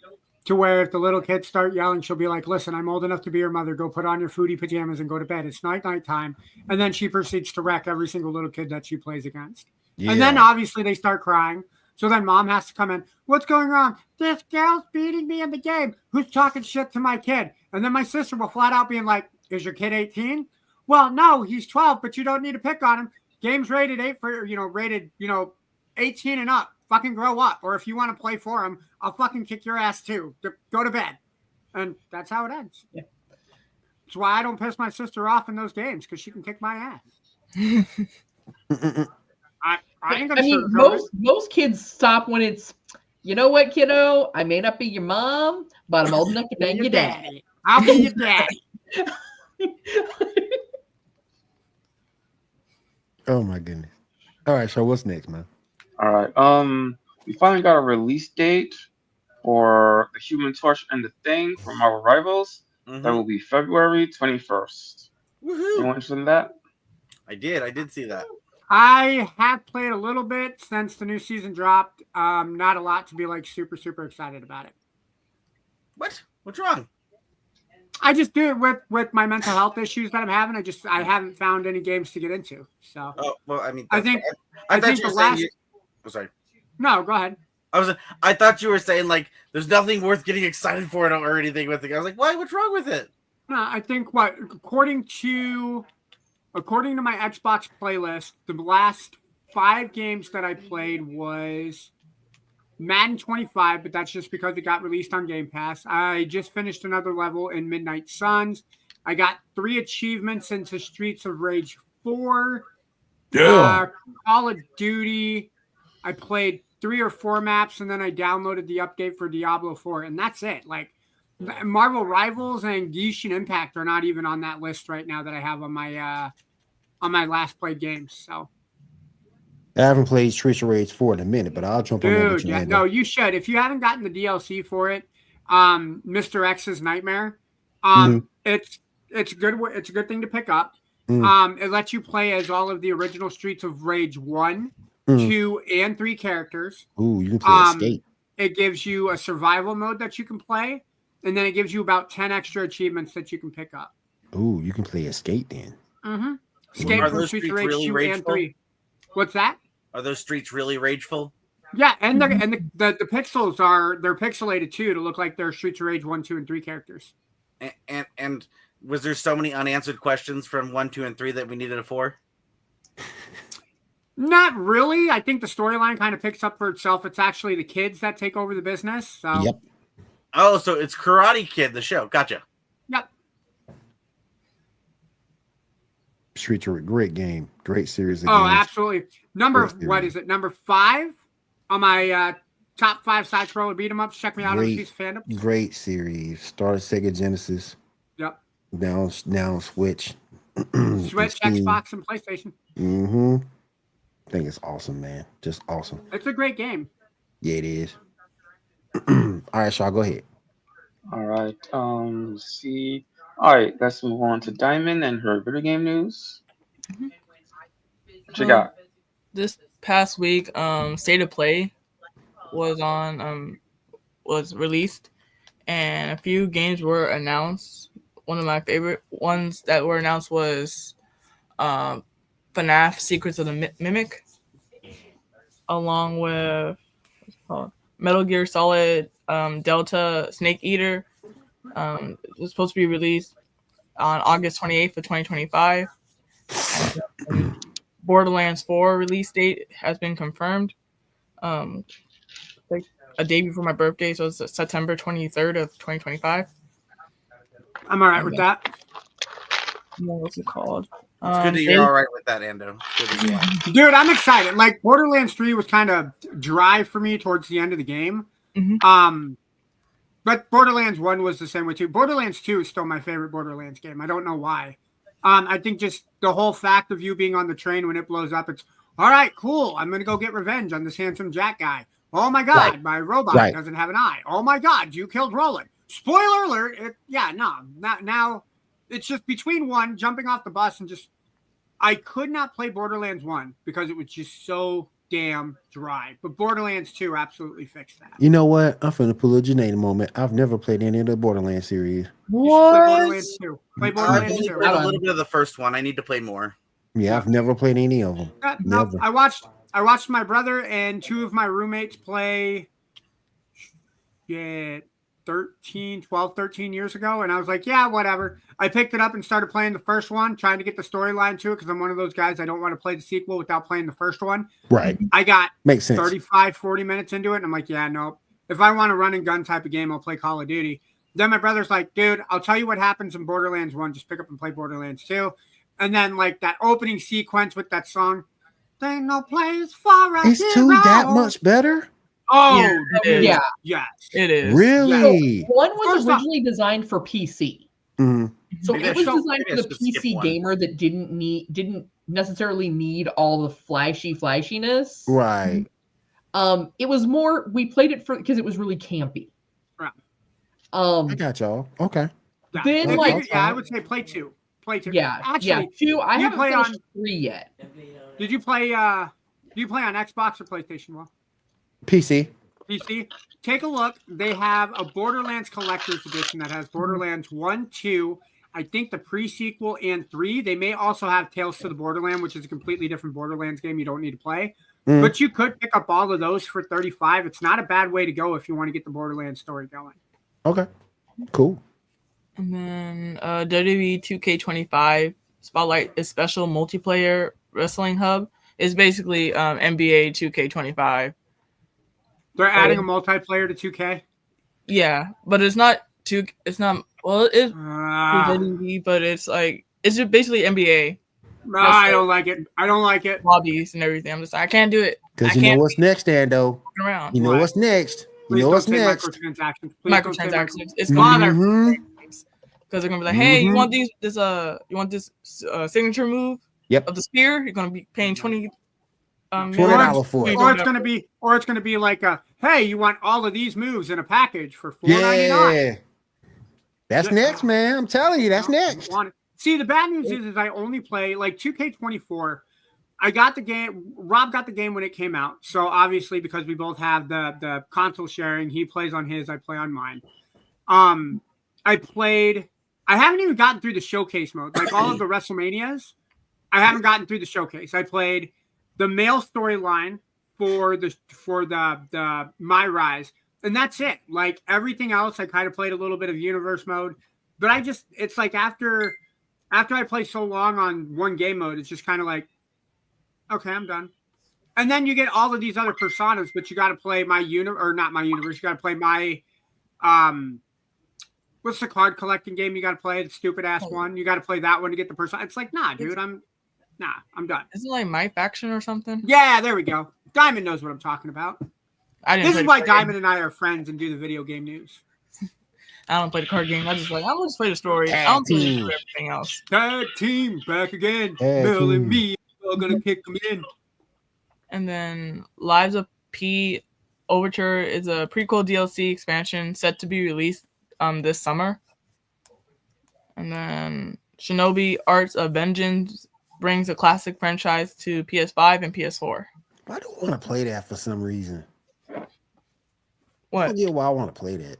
to where if the little kids start yelling, she'll be like, "Listen, I'm old enough to be your mother. Go put on your foodie pajamas and go to bed. It's night time." And then she proceeds to wreck every single little kid that she plays against. Yeah. And then obviously they start crying. So then mom has to come in. What's going on? This girl's beating me in the game. Who's talking shit to my kid? And then my sister will flat out being like, "Is your kid 18? Well, no, he's 12, but you don't need to pick on him. Game's rated 18 and up. Fucking grow up. Or if you want to play for him, I'll fucking kick your ass too. Go to bed." And that's how it ends. Yeah. That's why I don't piss my sister off in those games, because she can kick my ass. I ain't gonna I mean, sugarcoat it. most kids stop when it's, you know what, kiddo? I may not be your mom, but I'm old enough to bang your dad. I'll be your daddy. Oh my goodness. All right, so what's next, man? All right. We finally got a release date for the Human Torch and the Thing from Marvel Rivals. Mhm. That will be February 21st. You Woohoo! interested in that? I did see that. I have played a little bit since the new season dropped. Not a lot to be like super excited about it. What? What's wrong? I just do it with my mental health issues that I'm having. I haven't found any games to get into. So Oh well, I mean, I think I I thought think you the were saying. last. Oh, sorry. No, go ahead. I thought you were saying like there's nothing worth getting excited for or anything with it. I was like, why? What's wrong with it? No, I think according to my Xbox playlist, the last 5 games that I played was Madden 25, but that's just because it got released on Game Pass. I just finished another level in Midnight Suns. I got 3 achievements into Streets of Rage 4. Call of Duty. I played 3 or 4 maps, and then I downloaded the update for Diablo 4, and that's it. Like, Marvel Rivals and Genshin Impact are not even on that list right now that I have on my last played games. So, I haven't played Streets of Rage 4 in a minute, but I'll jump on that with dude, you. yeah, no, you should. If you haven't gotten the DLC for it, Mr. X's Nightmare, it's a good thing to pick up. It lets you play as all of the original Streets of Rage 1, 2, and 3 characters. Ooh, you can play Escape. It gives you a survival mode that you can play, and then it gives you about 10 extra achievements that you can pick up. Ooh, you can play Escape then. Escape Are from those Streets of streets Rage really 2 and rageful? 3. What's that? Are those streets really rageful? Yeah, and the pixels they're pixelated too to look like they're Streets of Rage 1, 2, and 3 characters. And was there so many unanswered questions from 1, 2, and 3 that we needed a 4? Not really. I think the storyline kind of picks up for itself. It's actually the kids that take over the business. So Yep. Oh, so it's Karate Kid, the show. Gotcha. Yep. Streets of Rage, great game. Great series of Oh, games. absolutely. Great series. Number 5 on my top 5 side scroller beat 'em ups. Check me out on Great. Piece of Fandom. Great series. Started Sega Genesis. Yep. Now Switch. Switch, Xbox, and PlayStation. I think it's awesome, man. Just awesome. It's a great game. Yeah, it is. All right, Shaw, go ahead. All right. Let's see. All right, let's move on to Diamond and her video game news. What you got? This past week, State of Play was released, and a few games were announced. One of my favorite ones that were announced was FNAF: Secrets of the Mimic, along with what's it called? Metal Gear Solid Delta Snake Eater. It was supposed to be released on August 28th of 2025. And Borderlands 4 release date has been confirmed. Like a day before my birthday, so it's September 23rd of 2025. I'm all right with that. What's it called? It's good that you're all right with that, Ando. It's good that you are. Dude, I'm excited. Like, Borderlands 3 was kind of dry for me towards the end of the game. But Borderlands 1 was the same way too. Borderlands 2 is still my favorite Borderlands game. I don't know why. I think just the whole fact of you being on the train when it blows up, it's all right, cool. I'm going to go get revenge on this handsome Jack guy. Oh my God, Right. my robot Right. doesn't have an eye. Oh my God, you killed Roland. Spoiler alert. Now it's just between one, jumping off the bus, and just, I could not play Borderlands 1 because it was just so damn dry. But Borderlands 2 absolutely fixed that. You know what? I'm finna pull a Janae moment. I've never played any of the Borderlands series. You should play Borderlands 2. Play I've Borderlands only 2. played a little bit of the first one. I need to play more. Yeah, I've never played any of them. No, Never. I watched my brother and two of my roommates play 13 years ago, and I was like, yeah, whatever. I picked it up and started playing the first one, trying to get the storyline to it, because I'm one of those guys, I don't want to play the sequel without playing the first one. Right. I got Makes sense. 35, 40 minutes into it, and I'm like, yeah, no. If I want a run and gun type of game, I'll play Call of Duty. Then my brother's like, dude, I'll tell you what happens in Borderlands 1. Just pick up and play Borderlands 2. And then, like, that opening sequence with that song, there ain't no place for a Is 2 hero. that much better? Oh, Yeah, it is. Yeah. yes. It is. Really? One was First off- originally designed for PC. Mhm. So Maybe I it was should- designed maybe I for the should skip PC one. gamer that didn't necessarily need all the flashiness. Right. It was more, we played it because it was really campy. Right. I got y'all. Okay. Yeah. Then, If like- you- I would say play 2. Play 2. Yeah, Actually, 2. I you haven't play finished on- 3 yet. did you play? Do you play on Xbox or PlayStation 1? PC. PC. Take a look. They have a Borderlands Collector's Edition that has Borderlands 1, 2, I think the pre-sequel, and 3. They may also have Tales to the Borderland, which is a completely different Borderlands game you don't need to play. Mm. But you could pick up all of those for $35. It's not a bad way to go if you want to get the Borderlands story going. Okay. Cool. And then WWE 2K25 Spotlight is special multiplayer wrestling hub. It's basically NBA 2K25. They're adding a multiplayer to 2K. Yeah, but it's not two. It's not. Well, it is Ah, WWE, but it's like it's just basically NBA I don't like it. I don't like it. lobbies and everything. I'm just like, I can't do it. Because I you know can't what's next, Dando. walk around. You know Right. what's next. You Please know don't what's say next. microtransactions. Please don't say Microtransactions. It's Mhm. gonna be Mhm. because they're gonna be like, hey, you Mhm. want you want this signature move Yep. of the spear? You're gonna be paying $20 $20 for it. Or it's gonna be like a, hey, you want all of these moves in a package for $4.99. Yeah. That's Yeah. next, man. I'm telling you, that's No, I next. don't want it. See, the bad news is I only play like 2K24. I got the game. Rob got the game when it came out. So obviously, because we both have the console sharing, he plays on his, I play on mine. I haven't even gotten through the showcase mode. Like all of the WrestleManias, I haven't gotten through the showcase. I played the male storyline for the My Rise, and that's it. Like everything else, I kind of played a little bit of universe mode, but it's like after I play so long on one game mode, it's just kind of like, okay, I'm done. And then you get all of these other personas, but you got to play not my universe. You got to play my, what's the card collecting game you got to play? The stupid ass one. You got to play that one to get the persona. It's like, nah, dude, I'm done. Isn't it like My Faction or something? Yeah, there we go. Diamond knows what I'm talking about. I didn't. This play is the why card game. Diamond and I are friends and do the video game news. I don't play the card game. I'm just play the story. I Tag don't play team. everything else. Tag team back again. Tag Mel and team. me are gonna kick them in. And then Lives of P Overture is a prequel DLC expansion set to be released this summer. And then Shinobi Arts of Vengeance brings a classic franchise to PS5 and PS4. I don't want to play that for some reason. I What? don't get why I want to play that.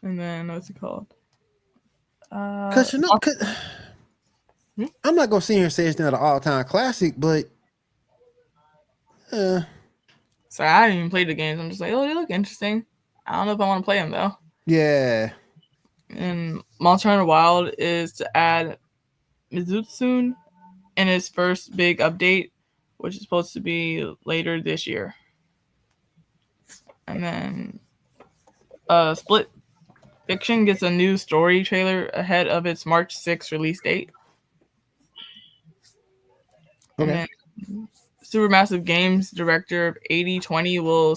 And then what's it called? Because I'm not gonna sit here and say it's not an all-time classic, but Sorry, I haven't even played the games. I'm just like, oh, they look interesting. I don't know if I want to play them though. yeah. And Monster Hunter Wild is to add Mizutsun in its first big update, which is supposed to be later this year. And then Split Fiction gets a new story trailer ahead of its March 6th release date. Okay. And then Supermassive Games director of 8020 will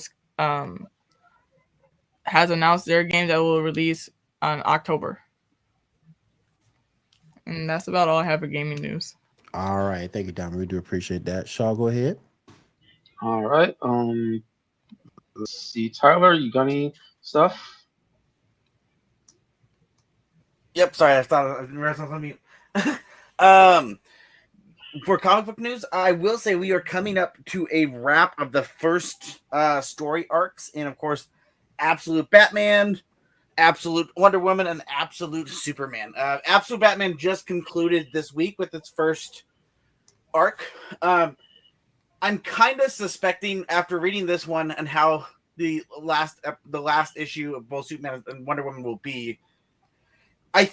has announced their game that will release on October. And that's about all I have for gaming news. All right, thank you, Dom. We do appreciate that. Shaw, go ahead. All right. Let's see, Tyler, you got any stuff? Yep, sorry, I thought I didn't realize I was on mute. For comic book news, I will say we are coming up to a wrap of the first story arcs, and of course, Absolute Batman, Absolute Wonder Woman, and Absolute Superman. Absolute Batman just concluded this week with its first arc. I'm kind of suspecting after reading this one and how the last issue of both Superman and Wonder Woman will be. I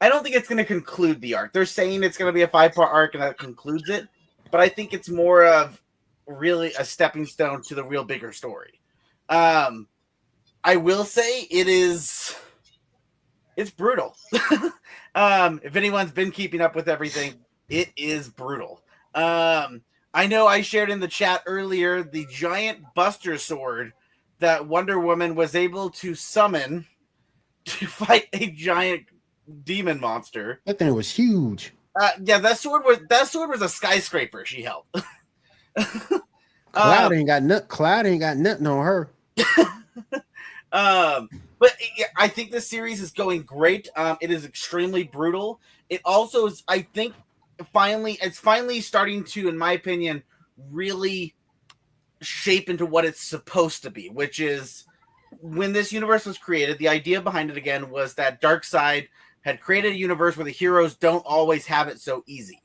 don't think it's going to conclude the arc. They're saying it's going to be a 5-part arc and that concludes it, but I think it's more of really a stepping stone to the real bigger story. I will say it's brutal. If anyone's been keeping up with everything, it is brutal. I know I shared in the chat earlier the giant Buster Sword that Wonder Woman was able to summon to fight a giant demon monster. That thing was huge. Yeah, that sword was a skyscraper she held. Cloud ain't got nothing on her. But I think this series is going great. It is extremely brutal. It also is, I think, it's finally starting to, in my opinion, really shape into what it's supposed to be, which is when this universe was created, the idea behind it again was that Darkseid had created a universe where the heroes don't always have it so easy.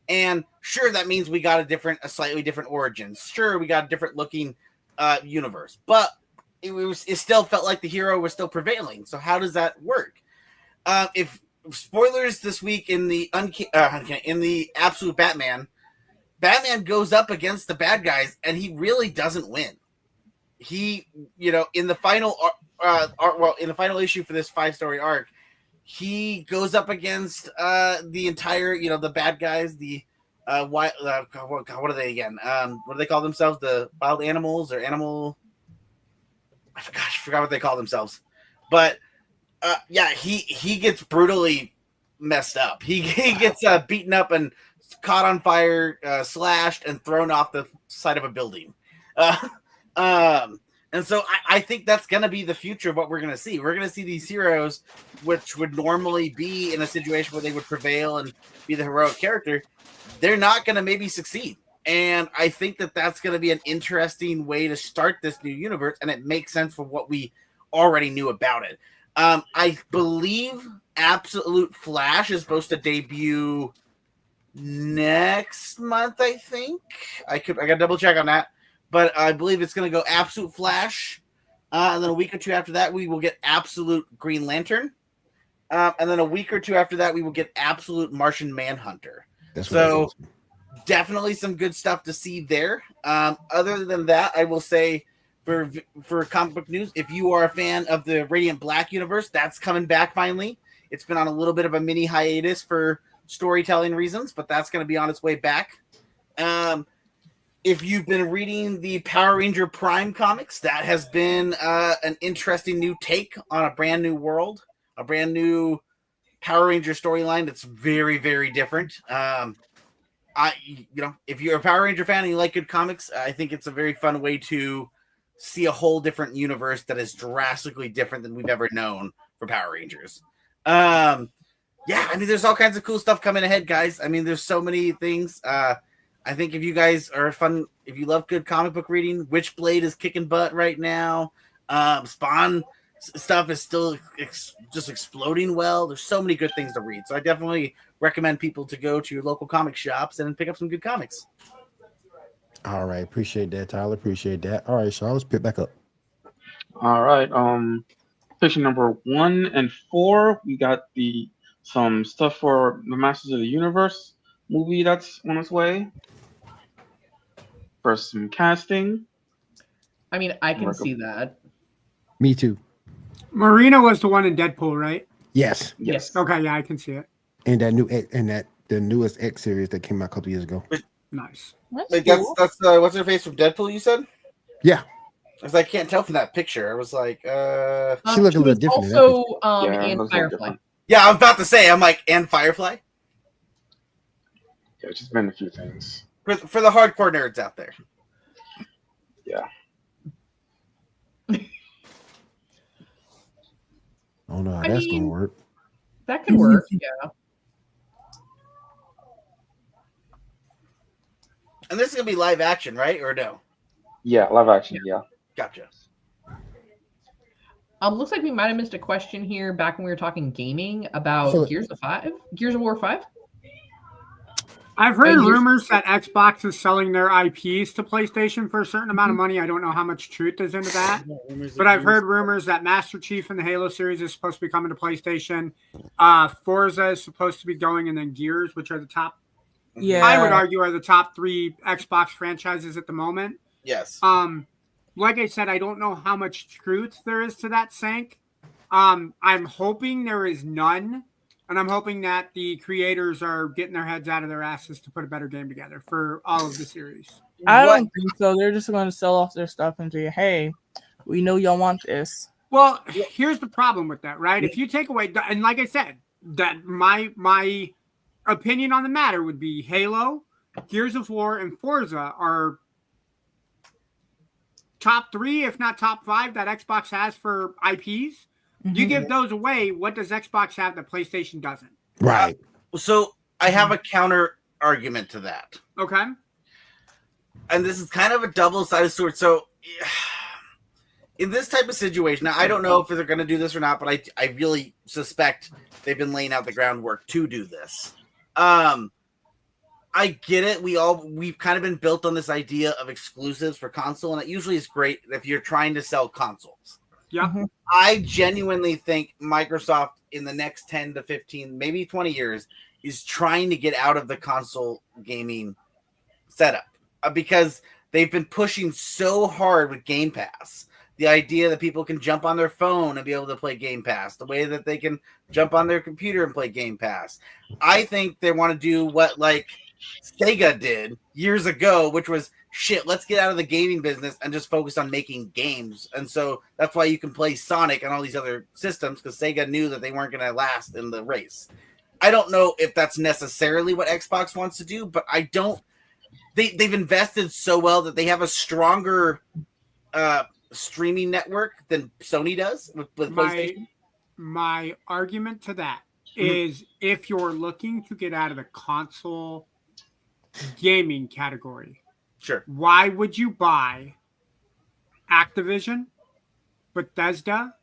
And sure, that means we got a slightly different origins. Sure, we got a different looking universe, but it still felt like the hero was still prevailing. So how does that work? If spoilers this week in the Absolute Batman goes up against the bad guys and he really doesn't win. He, in the final in the final issue for this 5-story arc, he goes up against the entire, the bad guys, what are they again? What do they call themselves? The wild animals or animal? I forgot what they call themselves. But he gets brutally messed up. He gets beaten up and caught on fire, slashed, and thrown off the side of a building. And so I think that's going to be the future of what we're going to see. We're going to see these heroes, which would normally be in a situation where they would prevail and be the heroic character. They're not going to maybe succeed. And I think that that's going to be an interesting way to start this new universe. And it makes sense for what we already knew about it. I believe Absolute Flash is supposed to debut next month, I think. I got to double check on that. But I believe it's going to go Absolute Flash. And then a week or two after that, we will get Absolute Green Lantern. And then a week or two after that, we will get Absolute Martian Manhunter. So definitely some good stuff to see there. Other than that, I will say for comic book news, if you are a fan of the Radiant Black universe, that's coming back finally. It's been on a little bit of a mini hiatus for storytelling reasons, but that's going to be on its way back. If you've been reading the Power Ranger Prime comics, that has been an interesting new take on a brand new world, a brand new Power Ranger storyline that's very, very different. If you're a Power Ranger fan and you like good comics, I think it's a very fun way to see a whole different universe that is drastically different than we've ever known for Power Rangers. There's all kinds of cool stuff coming ahead, guys. There's so many things. I think if you guys are fun, if you love good comic book reading, Witchblade is kicking butt right now. Spawn stuff is still just exploding well. There's so many good things to read. So I definitely recommend people to go to your local comic shops and pick up some good comics. All right. Appreciate that, Tyler. Appreciate that. All right, so let's pick back up. All right. Picture number 1 and 4, we got some stuff for the Masters of the Universe movie that's on its way. For some casting. I can see that. Me too. Marina was the one in Deadpool, right? Yes. Okay, yeah, I can see it. And the newest X series that came out a couple years ago. Nice. Wait, that's what's her face from Deadpool, you said? Yeah. I can't tell from that picture. I was like, she looked a little different. Also, in Firefly. Yeah, I was about to say. I'm like, and Firefly Yeah, just been a few things. for the hardcore nerds out there. Yeah. I don't know how I that's mean- gonna work. That could work. Yeah. And this is gonna be live action, right? Or no? Yeah, live action. Yeah. Gotcha. Looks like we might have missed a question here back when we were talking gaming about So- Gears of War 5. I've heard Years- rumors that Xbox is selling their IPs to PlayStation for a certain amount of money. I don't know how much truth is into that, but I've heard rumors that Master Chief in the Halo series is supposed to be coming to PlayStation. Forza is supposed to be going, and then Gears, which are the top, Yeah. I would argue, are the top 3 Xbox franchises at the moment. Yes. Like I said, I don't know how much truth there is to that sync. I'm hoping there is none. And I'm hoping that the creators are getting their heads out of their asses to put a better game together for all of the series. I What- don't think so. They're just going to sell off their stuff and say, hey, we know y'all want this. Well, here's the problem with that, right? If you take away, and like I said, that my opinion on the matter would be Halo, Gears of War, and Forza are top 3, if not top 5, that Xbox has for IPs. You Mhm. give those away, what does Xbox have that PlayStation doesn't? Right. So I have a counter argument to that, Okay. and this is kind of a double-sided sword. So, in this type of situation, now I don't know if they're going to do this or not, but I really suspect they've been laying out the groundwork to do this. I get it. We've kind of been built on this idea of exclusives for console, and it usually is great if you're trying to sell consoles. Yeah. Mhm. I genuinely think Microsoft in the next 10 to 15, maybe 20 years is trying to get out of the console gaming setup because they've been pushing so hard with Game Pass. The idea that people can jump on their phone and be able to play Game Pass, the way that they can jump on their computer and play Game Pass. I think they want to do what like Sega did years ago, which was shit, let's get out of the gaming business and just focus on making games. And so that's why you can play Sonic and all these other systems because Sega knew that they weren't going to last in the race. I don't know if that's necessarily what Xbox wants to do, but I don't. They've invested so well that they have a stronger streaming network than Sony does with PlayStation. My argument to that is if you're looking to get out of the console gaming category, Sure. why would you buy Activision, Bethesda?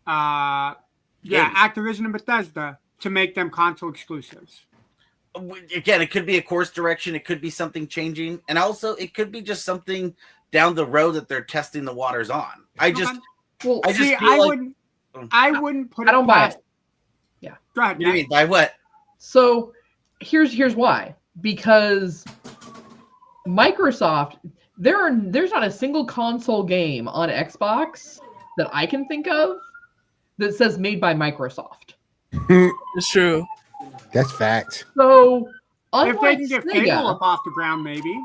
Games. Activision and Bethesda to make them console exclusives. Again, it could be a course direction. It could be something changing. And also, it could be just something down the road that they're testing the waters on. I just Well, I just See, feel like- I wouldn't put. I don't buy past- it. Go ahead. What do you mean? By what? So here's why. Because Microsoft, there's not a single console game on Xbox that I can think of that says made by Microsoft. It's true. That's facts. So If they unlike can get Fable Sega, up off the ground, maybe.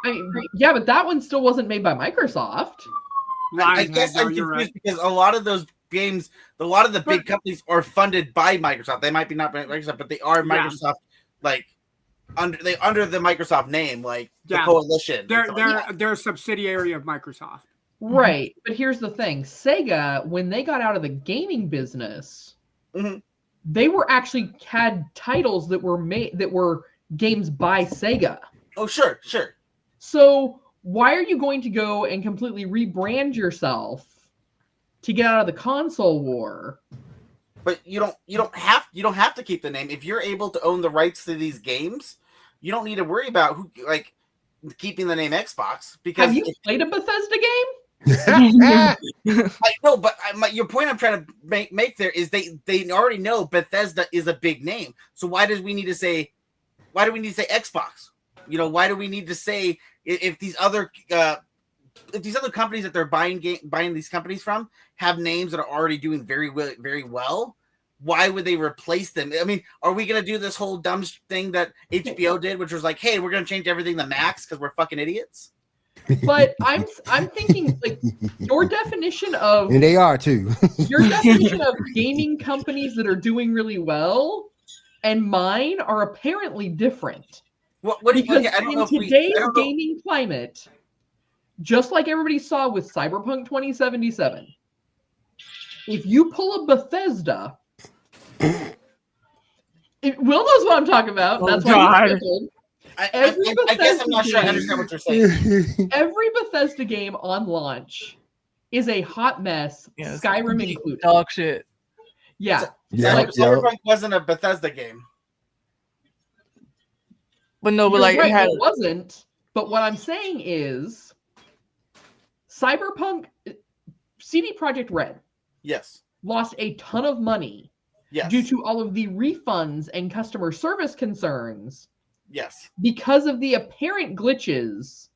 I mean, yeah, but that one still wasn't made by Microsoft. I guess I'm confused because a lot of those games, a lot of the big companies are funded by Microsoft. They might be not by Microsoft, but they are Microsoft, like under the Microsoft name, like the Yeah. coalition. They're a subsidiary of Microsoft. Right. But here's the thing. Sega, when they got out of the gaming business, Mhm. they were actually had titles that were made that were games by Sega. Oh, sure. So why are you going to go and completely rebrand yourself to get out of the console war? But you don't have to keep the name. If you're able to own the rights to these games, you don't need to worry about who like keeping the name Xbox because Have you played a Bethesda game? I know, but your point I'm trying to make there is they already know Bethesda is a big name. So why do we need to say Xbox? You know, why do we need to say if these other companies that they're buying these companies from have names that are already doing very well? Why would they replace them? I mean, are we going to do this whole dumb thing that HBO did, which was like, hey, we're going to change everything to Max because we're fucking idiots? But I'm thinking like your definition of And they are too. your definition of gaming companies that are doing really well and mine are apparently different. What do you Because think? I don't in know if today's I don't know. gaming climate, just like everybody saw with Cyberpunk 2077, if you pull a Bethesda, Will knows what I'm talking about. Oh, That's why God. he's tickled. I guess I'm not sure I understand what you're saying. Every Bethesda game on launch is a hot mess, Yeah, Skyrim included. Dog shit. Yeah. Yeah, Cyberpunk wasn't a Bethesda game. But no, but You're like right, it had it wasn't. But what I'm saying is Cyberpunk CD Projekt Red Yes. lost a ton of money Yes. due to all of the refunds and customer service concerns Yes. because of the apparent glitches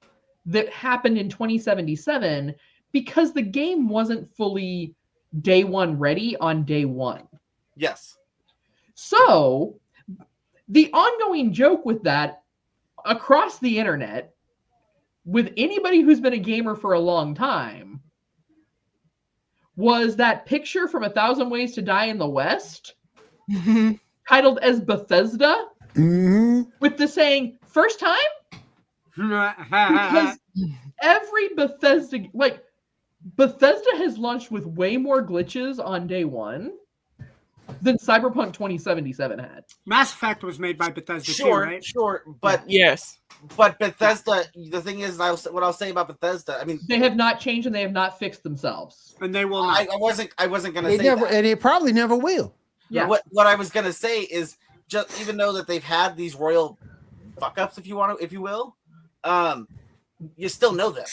that happened in 2077 because the game wasn't fully day one ready on day one. Yes. So the ongoing joke with that across the internet with anybody who's been a gamer for a long time was that picture from 1,000 Ways to Die in the West titled as Bethesda with the saying first time because every Bethesda Bethesda has launched with way more glitches on day one than Cyberpunk 2077 had. Mass Effect was made by Bethesda too, Sure, right? sure, but yes. Bethesda. The thing is, what I'll say about Bethesda. I mean, They have not changed and they have not fixed themselves. And they will not. I wasn't gonna They say never, that. and they probably never will. Yeah. What I was gonna say is just even though that they've had these royal fuck ups, if you will, you still know them.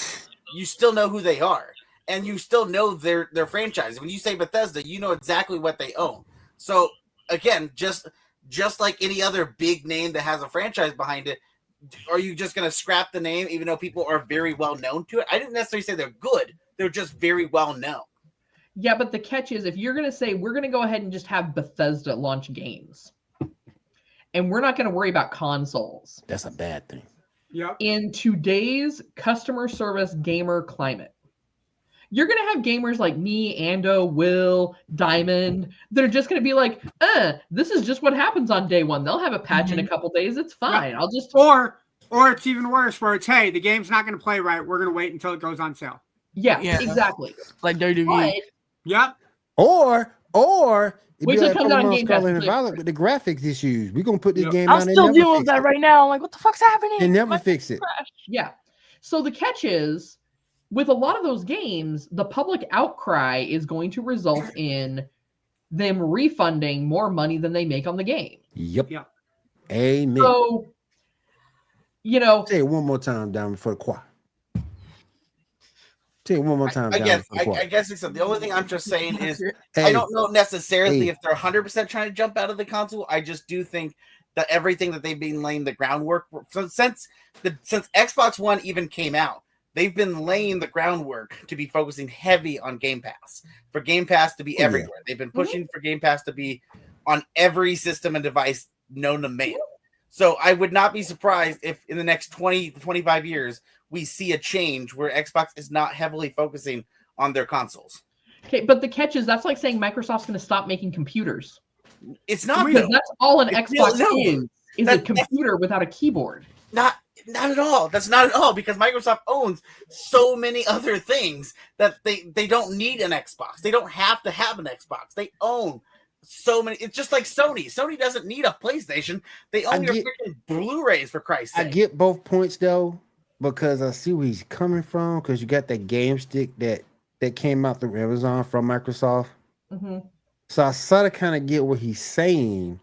You still know who they are, and you still know their franchise. When you say Bethesda, you know exactly what they own. So again, just like any other big name that has a franchise behind it, are you just going to scrap the name even though people are very well known to it? I didn't necessarily say they're good. They're just very well known. Yeah, but the catch is if you're going to say we're going to go ahead and just have Bethesda launch games and we're not going to worry about consoles. That's a bad thing. Yep. In today's customer service gamer climate, you're going to have gamers like me, Ando, Will, Diamond that are just going to be like, this is just what happens on day one. They'll have a patch in a couple days. It's fine. Yep. I'll just... Or it's even worse where it's, hey, the game's not going to play right. We're going to wait until it goes on sale. Yeah, Yeah. exactly. Like WWE. But Yep. Or Wait till it comes out on Pokemon Game Pass. Scarlet and Violet with the graphics issues. We're gonna put this Yep. game I'm out and still never dealing with fix that it. right now. I'm like, what the fuck's happening? And never My- fix it. yeah. So the catch is, with a lot of those games, the public outcry is going to result in them refunding more money than they make on the game. Yep. Yep. Amen. So, Say it one more time down for the choir. Say it one more time down Again, for the choir. I guess it's the only thing I'm just saying is Hey, I don't know necessarily Hey. if they're 100% trying to jump out of the console. I just do think that everything that they've been laying the groundwork for, since Xbox One even came out, they've been laying the groundwork to be focusing heavy on Game Pass, for Game Pass to be Oh, yeah. everywhere. They've been pushing for Game Pass to be on every system and device known to man. So I would not be surprised if in the next 20 to 25 years we see a change where Xbox is not heavily focusing on their consoles. Okay, but the catch is that's like saying Microsoft's going to stop making computers. It's not Because though. that's all an It's Xbox no. is a That's- computer without a keyboard. Not at all. That's not at all because Microsoft owns so many other things that they don't need an Xbox. They don't have to have an Xbox. They own so many. It's just like Sony. Sony doesn't need a PlayStation. They own your freaking Blu-rays for Christ's I sake. get both points though, because I see where he's coming from. Because you got that game stick that came out through Amazon from Microsoft. Mm-hmm. So I sort of kind of get what he's saying,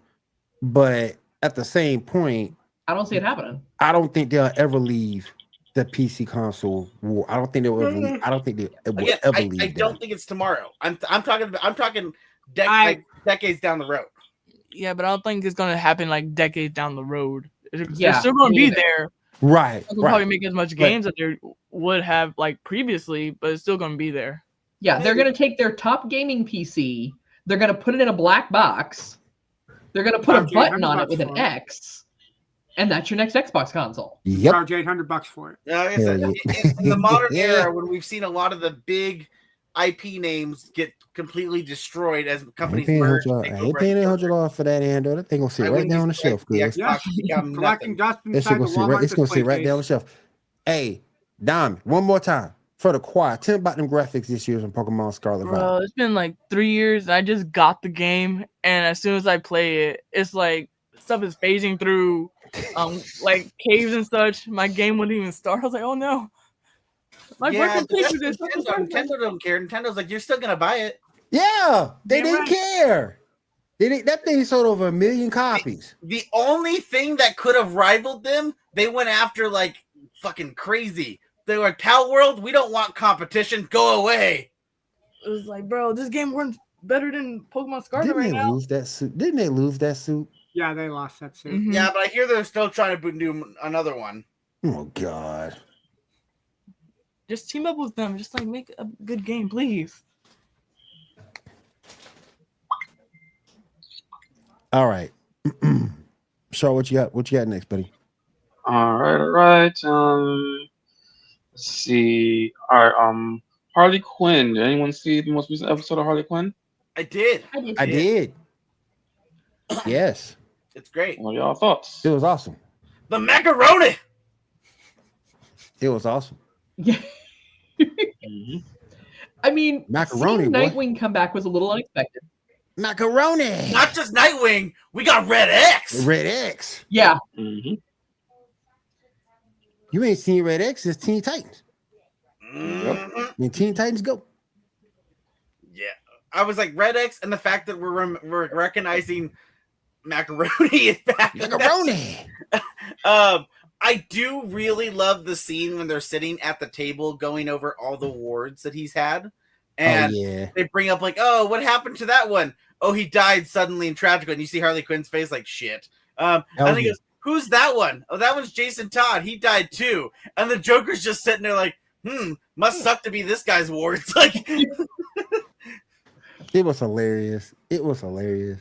but at the same point, I don't see it happening. I don't think they'll ever leave the PC console war. I don't think they'll ever leave. I don't think they will Again, ever I leave. don't think it's tomorrow. I'm talking decades down the road. Yeah, but I don't think it's gonna happen like decades down the road. They're Yeah, still gonna me be neither. there. Right. They'll probably make as much games that they would have like previously, but it's still gonna be there. Yeah, they're going to take their top gaming PC. They're going to put it in a black box. They're going to put a Okay, button on it $100 with an for it. X. And that's your next Xbox console. Yep. Charge $800 for it. Like I Hell said, yeah. in the modern era, when we've seen a lot of the big IP names get completely destroyed as I ain't companies paying merge, $100 for that, Ando. That thing gonna sit I right wouldn't down on be the shelf, surprised cuz. if the Xbox become Collecting nothing. dust That inside shit the gonna sit right. Walmart It's gonna sit right display down on the case. shelf. Hey, Dom, one more time for the quad. Tell me about them graphics this year on Pokemon Scarlet Bro, Violet. it's been like 3 years. I just got the game, and as soon as I play it, it's like stuff is phasing through, like caves and such. My game wouldn't even start. I was like, oh no, my Yeah, birthday but cake that's was this. Nintendo. Nintendo don't care. Nintendo's like, you're still gonna buy it. Yeah, they Damn didn't right. care. That thing sold over 1 million copies. The only thing that could have rivaled them, they went after like fucking crazy. They were like, Pal World, we don't want competition. Go away. It was like, bro, this game runs better than Pokemon Scarlet Didn't right they now. lose that suit? Didn't they lose that suit? Yeah, they lost that suit. Mhm. Yeah, but I hear they're still trying to do another one. Oh God. Just team up with them. Just like make a good game, please. All right. So what you got? What you got next, buddy? All right. Let's see. All right. Harley Quinn. Did anyone see the most recent episode of Harley Quinn? I did. I did. Yes, It's great. What are y'all thoughts? it was awesome. The macaroni. It was awesome. Yeah. Mhm. I mean, Macaroni, seeing boy. Nightwing come back was a little unexpected. Macaroni. Not just Nightwing. We got Red X. Red X. Yeah. Mhm. You ain't seen Red X. It's Teen Titans. Mhm. When Teen Titans go. Yeah, I was like Red X, and the fact that we're recognizing macaroni is back. Macaroni. I do really love the scene when they're sitting at the table going over all the awards that he's had, and Oh yeah. they bring up like, "Oh, what happened to that one? Oh, he died suddenly and tragically." And you see Harley Quinn's face like shit. And he goes, "Who's that one? Oh, that one's Jason Todd. He died too." And the Joker's just sitting there like, must suck to be this guy's awards." Like, It was hilarious. It was hilarious.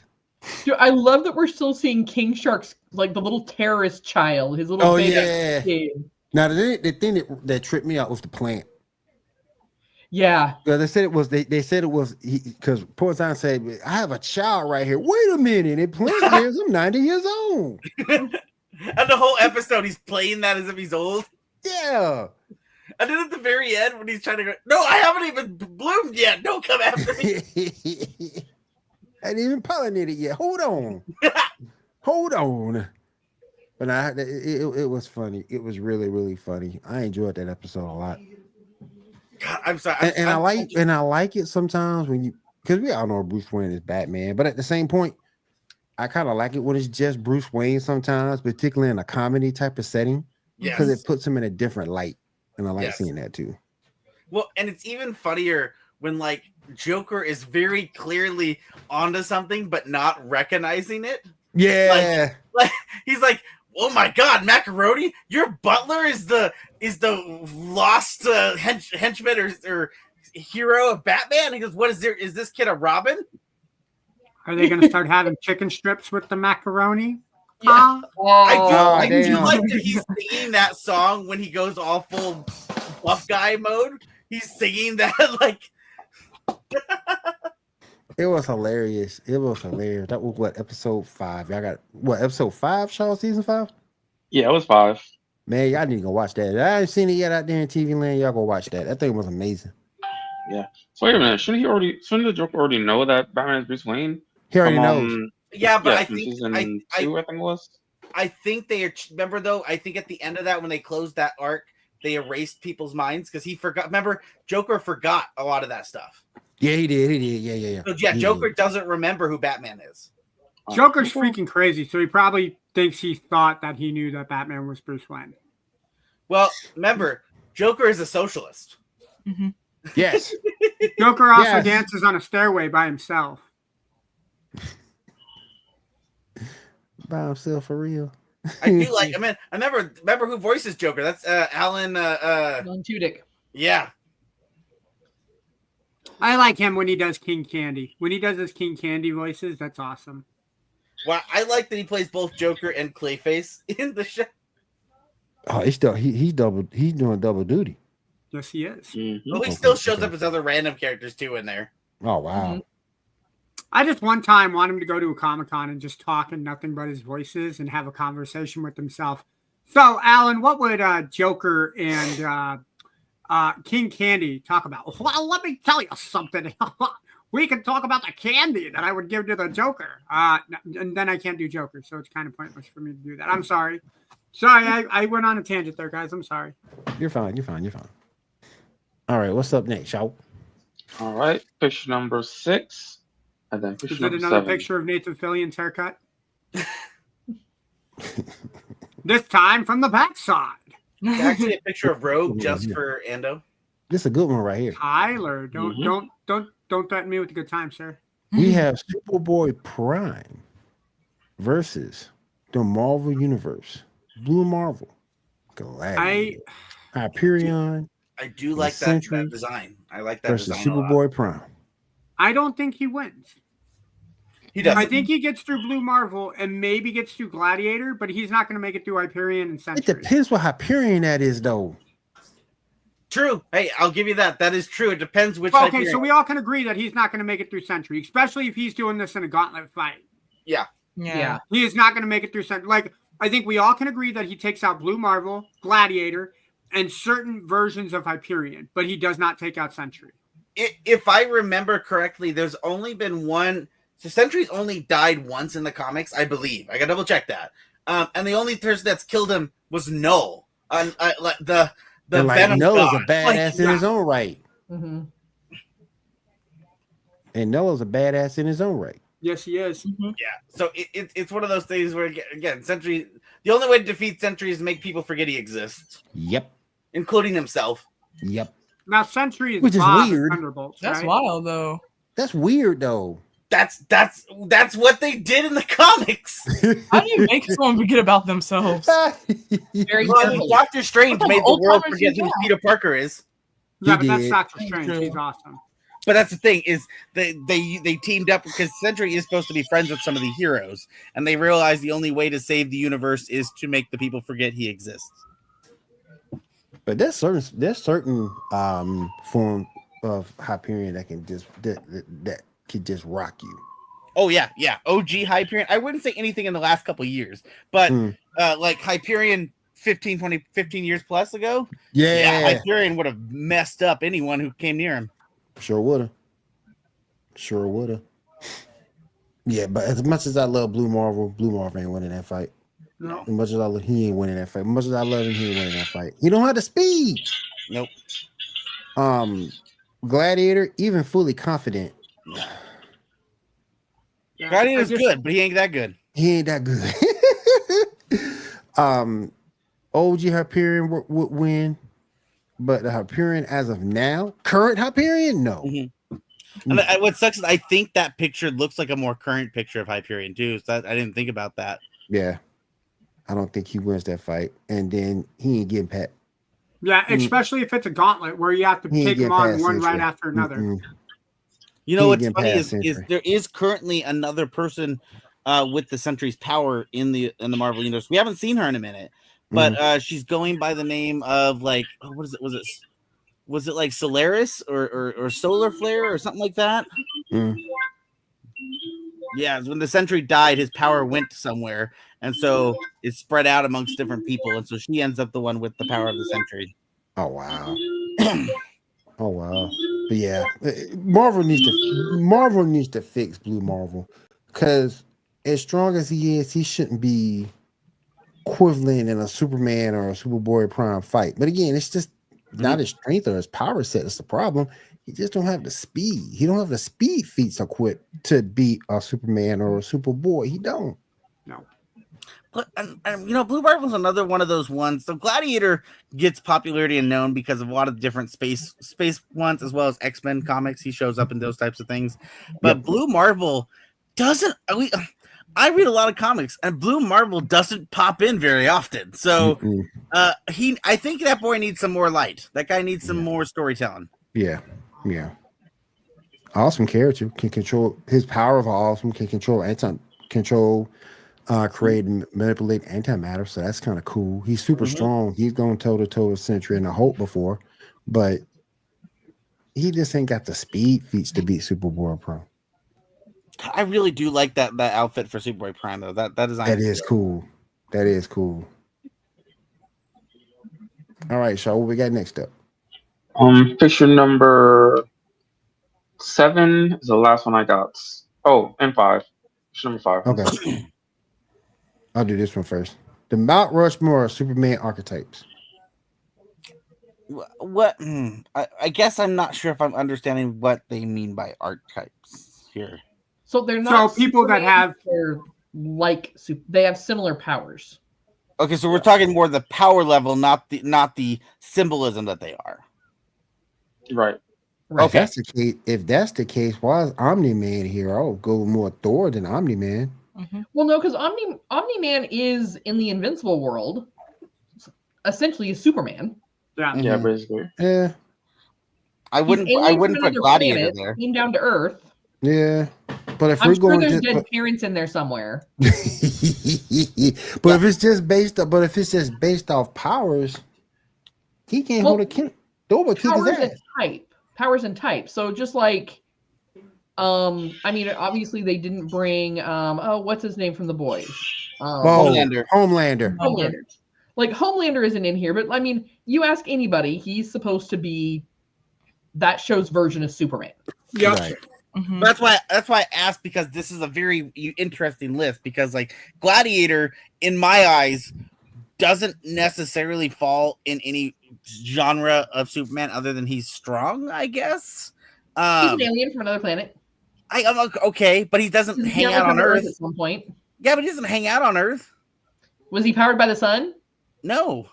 Dude, I love that we're still seeing King Shark's, like the little terrorist child, his little Oh baby yeah. kid. Now the thing that tripped me out was the plant. Yeah. Yeah, they said it was. They said it was because Poison said, "I have a child right here." Wait a minute, it Plant is I'm 90 years old. and the whole episode he's playing that as if he's old. Yeah. And then at the very end when he's trying to go, "No, I haven't even bloomed yet. Don't come after me." I ain't even pollinated yet. Hold on. Hold on. But it was funny. It was really, really funny. I enjoyed that episode a lot. God, I'm sorry. And I like it sometimes when you, because we all know Bruce Wayne is Batman, but at the same point, I kind of like it when it's just Bruce Wayne sometimes, particularly in a comedy type of setting, because it puts him in a different light. And I like seeing that too. Well, and it's even funnier when like Joker is very clearly onto something but not recognizing it. Yeah. Like he's like, "Oh my God, Macaroni! Your butler is the lost henchman or hero of Batman." He goes, "What is there? Is this kid a Robin?" Are they going to start having chicken strips with the macaroni? Yeah. I do damn. like that he's singing that song when he goes all full buff guy mode. He's singing that like. It was hilarious. It was hilarious. That was what, episode 5. Y'all got what, episode 5, Shaw, season 5? Yeah, it was 5. Man, y'all need to go watch that. I haven't seen it yet out there in TV land. Y'all go watch that. That thing was amazing. Yeah. So wait a minute. Shouldn't the Joker already know that Batman is Bruce Wayne? He already knows. Yeah, but I from think season 2, I think it was. I think they are. Remember though, I think at the end of that when they closed that arc, they erased people's minds because he forgot. Remember, Joker forgot a lot of that stuff. Yeah, he did. Yeah. So yeah, Joker doesn't remember who Batman is. Joker's freaking crazy, so he probably thinks he thought that he knew that Batman was Bruce Wayne. Well, remember, Joker is a socialist. Mm-hmm. Yes. Joker also dances on a stairway by himself. By himself for real. I do like. I mean, I remember who voices Joker. That's Alan. Alan Tudyk. Yeah. I like him when he does King Candy. When he does his King Candy voices, that's awesome. Well, I like that he plays both Joker and Clayface in the show. Oh, he's doing double duty. Yes, he is. Mm-hmm. Well, he still shows up as other random characters too in there. Oh wow. Mhm. I just one time want him to go to a Comic-Con and just talk in nothing but his voices and have a conversation with himself. So, Alan, what would Joker and King Candy talk about? Well, let me tell you something. We can talk about the candy that I would give to the Joker. And then I can't do Joker, so it's kind of pointless for me to do that. I'm sorry. Sorry, I went on a tangent there, guys. I'm sorry. You're fine. All right, what's up next, y'all? All right, picture number 6. And then Is picture it number another 7. picture of Nathan Fillion's haircut? This time from the backside. It's actually a picture of Rogue just for Ando. This is a good one right here. Tyler, don't threaten me with a good time, sir. We have Superboy Prime versus the Marvel Universe. Blue Marvel, Gladiator, Hyperion I do like that design. I like that versus design a lot. Superboy Prime. I don't think he wins. He does. I think he gets through Blue Marvel and maybe gets through Gladiator, but he's not going to make it through Hyperion and It Sentry. depends what Hyperion that is, though. True. Hey, I'll give you that. That is true. It depends which. Okay, Hyperion. so we all can agree that he's not going to make it through Sentry, especially if he's doing this in a gauntlet fight. Yeah. Yeah. He is not going to make it through Sentry. Like, I think we all can agree that he takes out Blue Marvel, Gladiator, and certain versions of Hyperion, but he does not take out Sentry. If I remember correctly, there's only been one. So Sentry's only died once in the comics, I believe. I got to double check that. And the only person that's killed him was Null. The Venom Null's a God. badass in his own right. Mm-hmm. And Null's a badass in his own right. Yes, he is. Yeah. So it's one of those things where, again, Sentry. The only way to defeat Sentry is to make people forget he exists, Yep. including himself. Yep. Now, Sentry is Which is Bob in weird. Thunderbolts, That's right? wild, though. That's weird, though. That's what they did in the comics. How do you make someone forget about themselves? Very Well, careful. Dr. Strange What made the the world old-timers forget do who that? Peter Parker is. Yeah, He but that's did. Doctor Strange. True. He's awesome. But that's the thing is they teamed up because Sentry is supposed to be friends with some of the heroes, and they realized the only way to save the universe is to make the people forget he exists. But there's certain form of Hyperion that can just that can just rock you. Oh yeah. OG Hyperion. I wouldn't say anything in the last couple of years, but like Hyperion 15 years plus ago. Yeah. Hyperion would have messed up anyone who came near him. Sure would have. Yeah, but as much as I love Blue Marvel ain't winning that fight. No. As much as I love, he ain't winning that fight. As much as I love him, he ain't winning that fight. He don't have the speed. Nope. Gladiator, even fully confident, Yeah. Gladiator's I just- good, but he ain't that good. he ain't that good. OG Hyperion would win, but the Hyperion as of now, current Hyperion, no. Mm-hmm. And what sucks is I think that picture looks like a more current picture of Hyperion too. So I didn't think about that. Yeah, I don't think he wins that fight, and then he ain't getting pat. Yeah, especially if it's a gauntlet where you have to He ain't take them getting on past one Sentry. right after another. Mm-mm. You know He what's ain't funny getting is, past Sentry. there is currently another person with the Sentry's power in the Marvel universe. We haven't seen her in a minute, but she's going by the name of like what is it? Was it like Solaris or Solar Flare or something like that? Mm. Yeah, when the Sentry died, his power went somewhere, and so it's spread out amongst different people, and so she ends up the one with the power of the Sentry. Oh wow. Oh wow. But yeah, Marvel needs to fix Blue Marvel, because as strong as he is, he shouldn't be equivalent in a Superman or a Superboy Prime fight. But again, it's just not his strength or his power set that's the problem. He just don't have the speed. He don't have the speed feats equipped to beat a Superman or a Superboy. He don't. No. But and you know, Blue Marvel's another one of those ones. So Gladiator gets popularity and known because of a lot of different space ones, as well as X-Men comics. He shows up in those types of things. But Blue Marvel doesn't. I read a lot of comics, and Blue Marvel doesn't pop in very often. So I think that boy needs some more light. That guy needs some more storytelling. Yeah. Awesome character, can control his power of awesome, can control control, create and manipulate antimatter. So that's kind of cool. He's super strong. He's going toe to toe with Sentry and the Hulk before, but he just ain't got the speed feats to beat Superboy Pro. I really do like that outfit for Superboy Prime though. That design. That is cool. That is cool. All right, so what we got next up? Picture number 7 is the last one I got. Oh, and 5. Picture number 5. Okay. I'll do this one first. The Mount Rushmore of Superman archetypes. What? I guess I'm not sure if I'm understanding what they mean by archetypes here. So they're not people that have they're like they have similar powers. Okay, so we're talking more the power level, not the symbolism that they are. Right. Okay. If that's the case, why is Omni-Man here? I'll go more Thor than Omni-Man. Well, no, because Omni-Man is in the Invincible world, essentially a Superman. Yeah, basically. Yeah. I wouldn't put Gladiator there. Came down to Earth. Yeah. But if I'm we're sure going there's to dead parents in there somewhere. But if it's just based off powers, he can't hold a kid. Thor would kick his ass. Powers and type. So just like I mean, obviously they didn't bring what's his name from The Boys? Homelander. Like Homelander isn't in here, but I mean, you ask anybody, he's supposed to be that show's version of Superman. Yep. Right. That's why I asked, because this is a very interesting list, because like Gladiator in my eyes doesn't necessarily fall in any genre of Superman other than he's strong, I guess. He's an alien from another planet. I'm okay, but he doesn't hang out on Earth at some point. Yeah, but he doesn't hang out on Earth. Was he powered by the sun? No.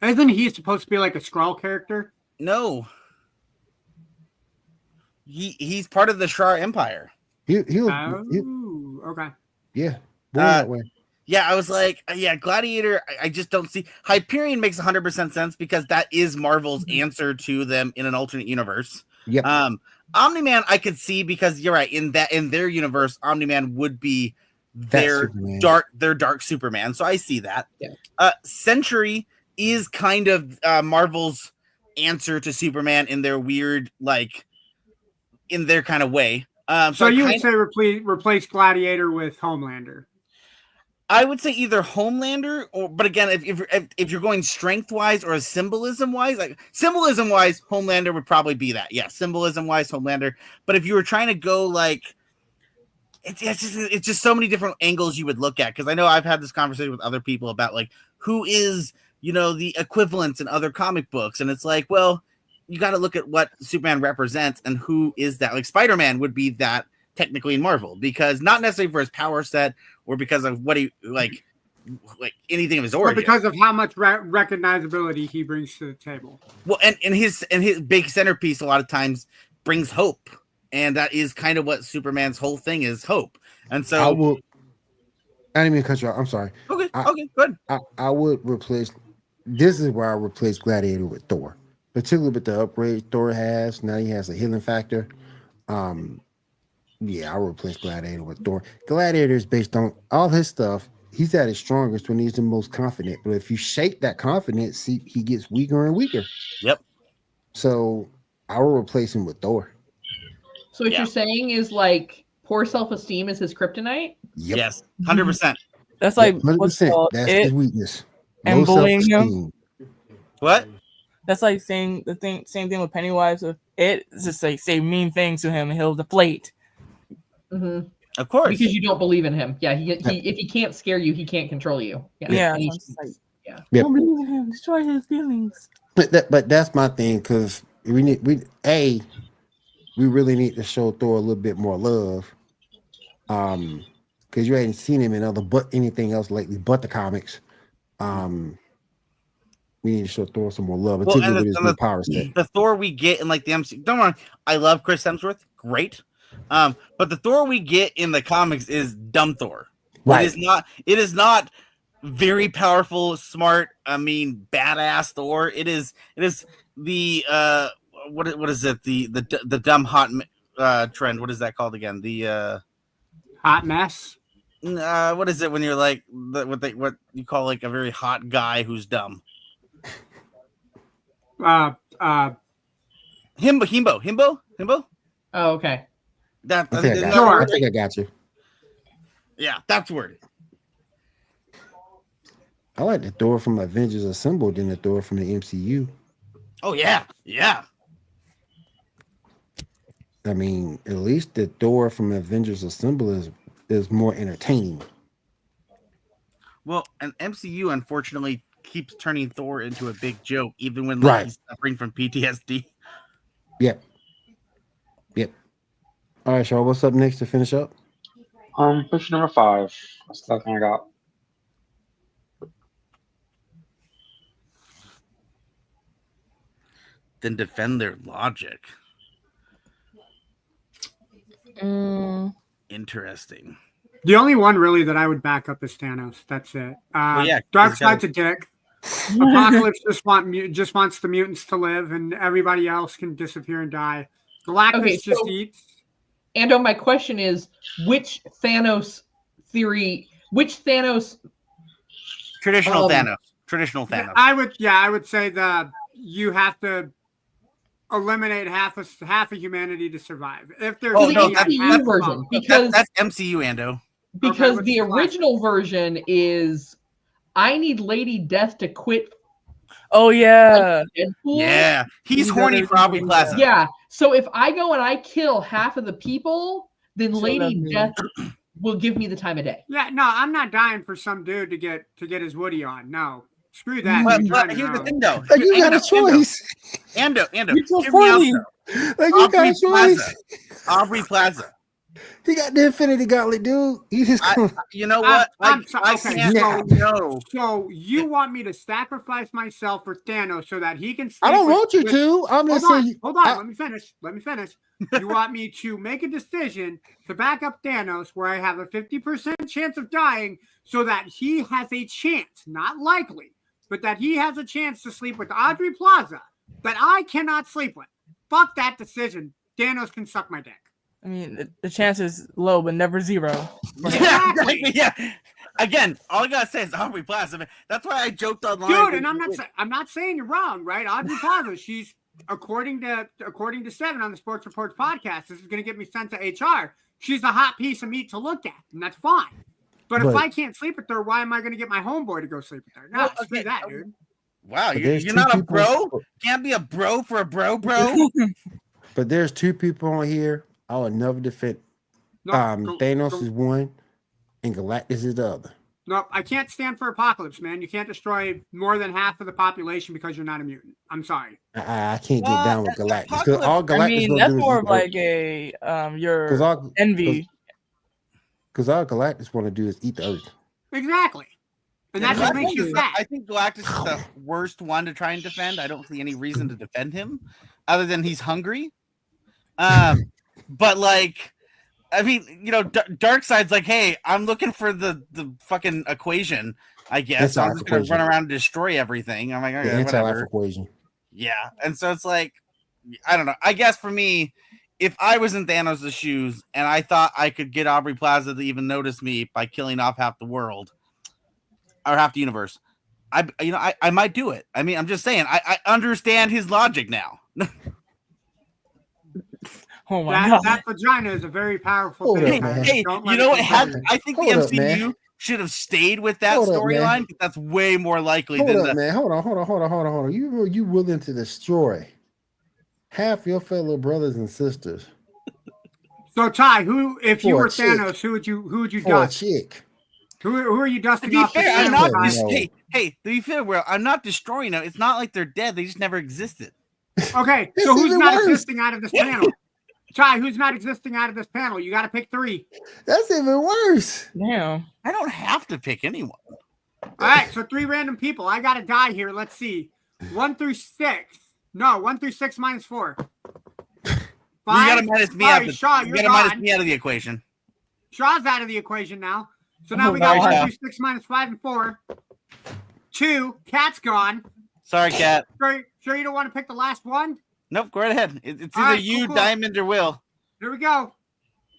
Isn't he supposed to be like a Skrull character? No. He's part of the Shar Empire. Okay. Yeah. That way. Yeah, I was like, Gladiator, I just don't see. Hyperion makes 100% sense because that is Marvel's answer to them in an alternate universe. Yep. Omni-Man, I could see, because you're right, in their universe, Omni-Man would be their dark Superman. So I see that. Yeah. Sentry is kind of Marvel's answer to Superman in their weird, like, in their kind of way. So you would say replace Gladiator with Homelander? I would say either Homelander, but again, if you're going strength wise or symbolism wise, Homelander would probably be that. Yeah, symbolism wise, Homelander. But if you were trying to go like, it's just so many different angles you would look at. Because I know I've had this conversation with other people about like who is the equivalents in other comic books, and it's like, well, you got to look at what Superman represents and who is that. Like Spider-Man would be that technically in Marvel, because not necessarily for his power set or because of what he like anything of his origin, but because of how much recognizability he brings to the table. Well, and his big centerpiece a lot of times brings hope, and that is kind of what Superman's whole thing is, hope. And so I didn't mean to cut you off. I'm sorry. Okay, good. I would replace. This is where I replace Gladiator with Thor, particularly with the upgrade Thor has. Now he has a healing factor. Yeah, I'll replace Gladiator with Thor. Gladiator is based on all his stuff. He's at his strongest when he's the most confident. But if you shake that confidence, he gets weaker and weaker. Yep. So I will replace him with Thor. So what you're saying is like poor self-esteem is his kryptonite? Yep. Yes, 100%. That's like 100%. That's his weakness. And bullying him. What? That's like saying same thing with Pennywise. With it, it's just like say mean things to him and he'll deflate. Mm-hmm. Of course, because you don't believe in him. Yeah, he if he can't scare you, he can't control you. Yeah. Don't believe in him. Destroy his feelings. But that's my thing, because we really need to show Thor a little bit more love. Because you hadn't seen him in anything else lately but the comics. We need to show Thor some more love, particularly with his new power set. The Thor we get in like the MCU. Don't worry, I love Chris Hemsworth. Great. But the Thor we get in the comics is dumb Thor. Right. It is not very powerful, smart, badass Thor. It is the what is it? The dumb hot trend. What is that called again? The Hot mess. What is it when you're like what you call like a very hot guy who's dumb? Himbo. Oh, okay. That I think I got you. Yeah, that's the word. I like the Thor from Avengers Assembled than the Thor from the MCU. Oh yeah. I mean, at least the Thor from Avengers Assembled is more entertaining. Well, and MCU unfortunately keeps turning Thor into a big joke, even when he's suffering from PTSD. Yep. All right, Shaw, what's up next to finish up? Picture number 5. That's the thing I got. Then defend their logic. Interesting. The only one really that I would back up is Thanos. That's it. Darkseid's a dick. Apocalypse just wants the mutants to live, and everybody else can disappear and die. Galactus just eats. Ando, my question is, which Thanos? Traditional Thanos. I would say that you have to eliminate half of humanity to survive. If there's MCU version, because that's MCU, Ando. Because the original version is, I need Lady Death to quit. Oh yeah, yeah. He's horny for Aubrey Plaza. Yeah. So if I go and I kill half of the people, then Lady Death will give me the time of day. Yeah. No, I'm not dying for some dude to get his Woody on. No. Screw that. But here's the thing, though. Like you got a choice. Ando, You're so funny. Like you got a choice. Aubrey Plaza. He got the Infinity Gauntlet, dude. You know what? So you want me to sacrifice myself for Thanos so that he can? I don't want you to. I'm just saying. Hold on. Let me finish. You want me to make a decision to back up Thanos where I have a 50% chance of dying, so that he has a chance, not likely, but that he has a chance to sleep with Aubrey Plaza that I cannot sleep with. Fuck that decision. Thanos can suck my dick. I mean, the chance is low, but never zero. Exactly. Yeah. Again, all I gotta say is Aubrey Plaza. Man. That's why I joked online. Dude, and I'm not saying you're wrong, right? Aubrey Plaza, she's according to Seven on the Sports Reports podcast. This is gonna get me sent to HR. She's a hot piece of meat to look at, and that's fine. But if I can't sleep with her, why am I gonna get my homeboy to go sleep with her? No, screw that, dude. Wow, you're not a bro? Can't be a bro for a bro. But there's 2 people on here. I would never defend. Thanos is one, and Galactus is the other. No, I can't stand for Apocalypse, man. You can't destroy more than half of the population because you're not a mutant. I'm sorry. I can't get down with Galactus. Because all Galactus, I mean, that's more of like a your envy. Because all Galactus want to do is eat the Earth. Exactly. And that's what makes you fat. I think Galactus is the worst one to try and defend. I don't see any reason to defend him other than he's hungry. But like, I mean, you know, Darkseid's like, hey, I'm looking for the fucking equation. I guess so I'm just gonna run around and destroy everything. I'm like, okay, the anti-life whatever. equation. Yeah, and so it's like, I don't know. I guess for me, if I was in Thanos' shoes and I thought I could get Aubrey Plaza to even notice me by killing off half the world or half the universe, I might do it. I mean, I'm just saying, I understand his logic now. Oh my God. That vagina is a very powerful thing. Hey, you know what? I think the MCU should have stayed with that storyline. That's way more likely than man. Hold on. You willing to destroy half your fellow brothers and sisters? So Ty, if you were Thanos, who would you dust? A chick. Who are you dusting to be off? Fair, hey, to be fair, well, I'm not destroying them. It's not like they're dead. They just never existed. Okay, so who's not existing out of this panel? Ty, who's not existing out of this panel? You got to pick 3. That's even worse. Damn. I don't have to pick anyone. All right, so 3 random people. I got to die here. Let's see. 1 through 6. No, 1 through 6 minus 4. 5. You got to minus me out. Shaw, you got to minus me out of the equation. Shaw's out of the equation now. So now we got 1 through 6 minus 5 and 4. 2. Cat's gone. Sorry, Cat. Sure you don't want to pick the last one? Nope, go right ahead. It's either you, cool. Diamond, or Will. Here we go.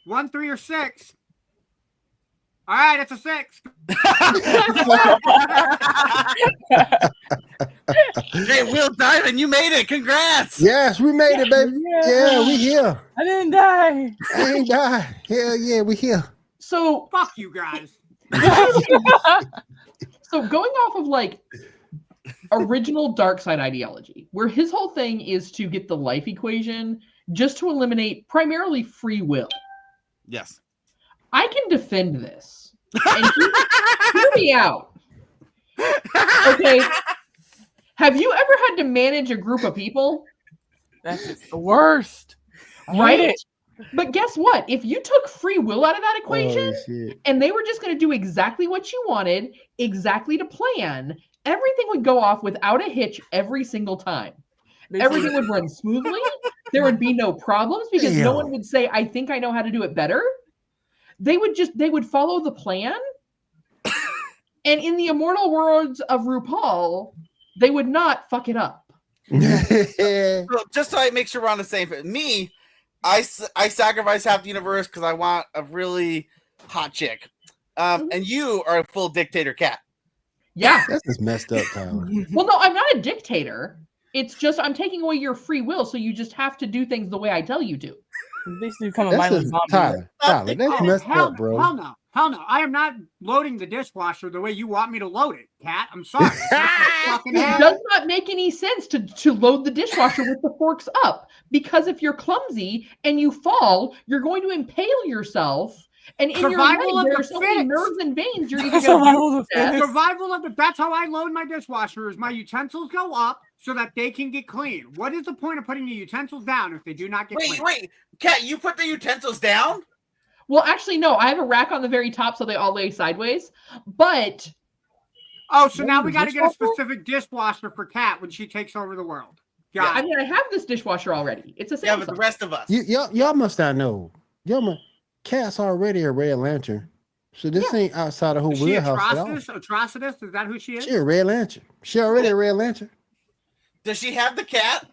1, 3, or 6. All right, it's a 6. Hey, Will Diamond, you made it. Congrats. Yes, we made it, baby. Yeah, we here. I didn't die. I ain't died. Hell yeah, we here. So Fuck you guys. So going off of like original dark side ideology, where his whole thing is to get the life equation just to eliminate primarily free will. Yes. I can defend this. And hear me out. Okay. Have you ever had to manage a group of people? That's just the worst. I hate Right? it. But guess what? If you took free will out of that equation Oh, shit. and they were just going to do exactly what you wanted, exactly to plan, everything would go off without a hitch every single time. Everything would run smoothly. There would be no problems because no one would say, I think I know how to do it better. They would follow the plan. And in the immortal words of RuPaul, they would not fuck it up. So just so I make sure we're on the same page. Me, I sacrifice half the universe because I want a really hot chick. And you are a full dictator cat. Yeah. That's just messed up, Tyler. Well, no, I'm not a dictator. It's just I'm taking away your free will, so you just have to do things the way I tell you to. Basically become a That's mindless just, zombie. Tyler, that's messed up, bro. Hell no. Hell no. I am not loading the dishwasher the way you want me to load it, Cat. I'm sorry. Fucking It hell. does not make any sense to load the dishwasher with the forks up, because if you're clumsy and you fall, you're going to impale yourself, and in Survival your of leg there the are so many fittest. nerves and veins you're either Survival going of the to fittest. Survival of the. That's how I load my dishwasher. Is my utensils go up so that they can get clean. What is the point of putting the utensils down if they do not get clean? Wait, Cat, you put the utensils down? Well, actually, no. I have a rack on the very top, so they all lay sideways. But Oh, so now What, we the got to get a dishwasher? specific dishwasher for Cat when she takes over the world. yeah, Got I it. mean, I have this dishwasher already. It's a Yeah, Samsung. but the rest of us. Y'all must not know. Cat's already a Red Lantern. So this ain't outside of her Is she wheelhouse at all. Atrocitus? Is that who she is? She a Red Lantern. She already a Red Lantern. Does she have the cat?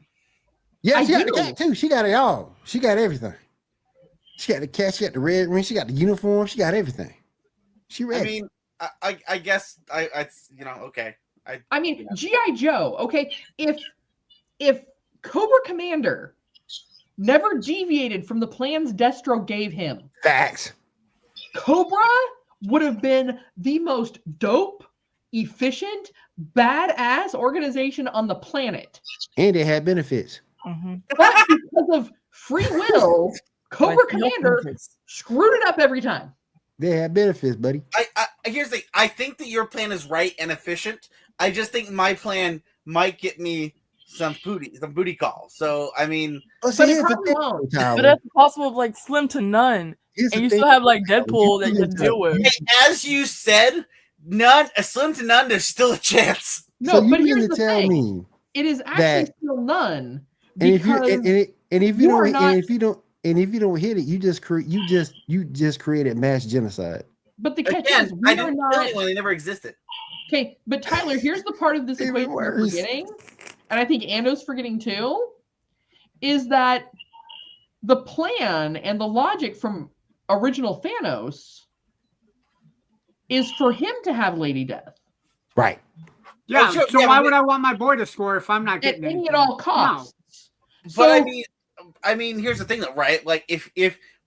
Yeah, I she got do. the cat too. She got it all. She got everything. She got the cat. She got the red ring. She got the uniform. She got everything. She ready. I mean, I guess I okay. I mean, G.I. Joe, okay? If Cobra Commander never deviated from the plans Destro gave him, Facts. Cobra would have been the most dope, efficient, badass organization on the planet. And they had benefits. Mhm. But because of free will, Cobra Like, no Commander benefits. screwed it up every time. They had benefits, buddy. I here's the thing. I think that your plan is right and efficient. I just think my plan might get me some booty call. So I mean, Oh, see, But it here's the probably thing, won't. Tyler. But that's possible of like slim to none. Here's the And you thing. still have like Deadpool that you can can deal with. hey, as you said, a slim to none. There's still a chance. No, so you but mean here's to the tell thing. me It is actually that- still none. and if you Because and if you you are don't not- and if you don't hit it, you just created mass genocide. but the catch Again, is I we are didn't not kill anyone. They never existed. okay. But Tyler, here's the part of this Even equation you're worse. forgetting, and I think Ando's forgetting too, is that the plan and the logic from original Thanos is for him to have Lady Death Right. Yeah, Oh, sure, so yeah, why but- would I want my boy to score if I'm not at getting any anything? at all costs. But So I mean, here's the thing, though, right? Like,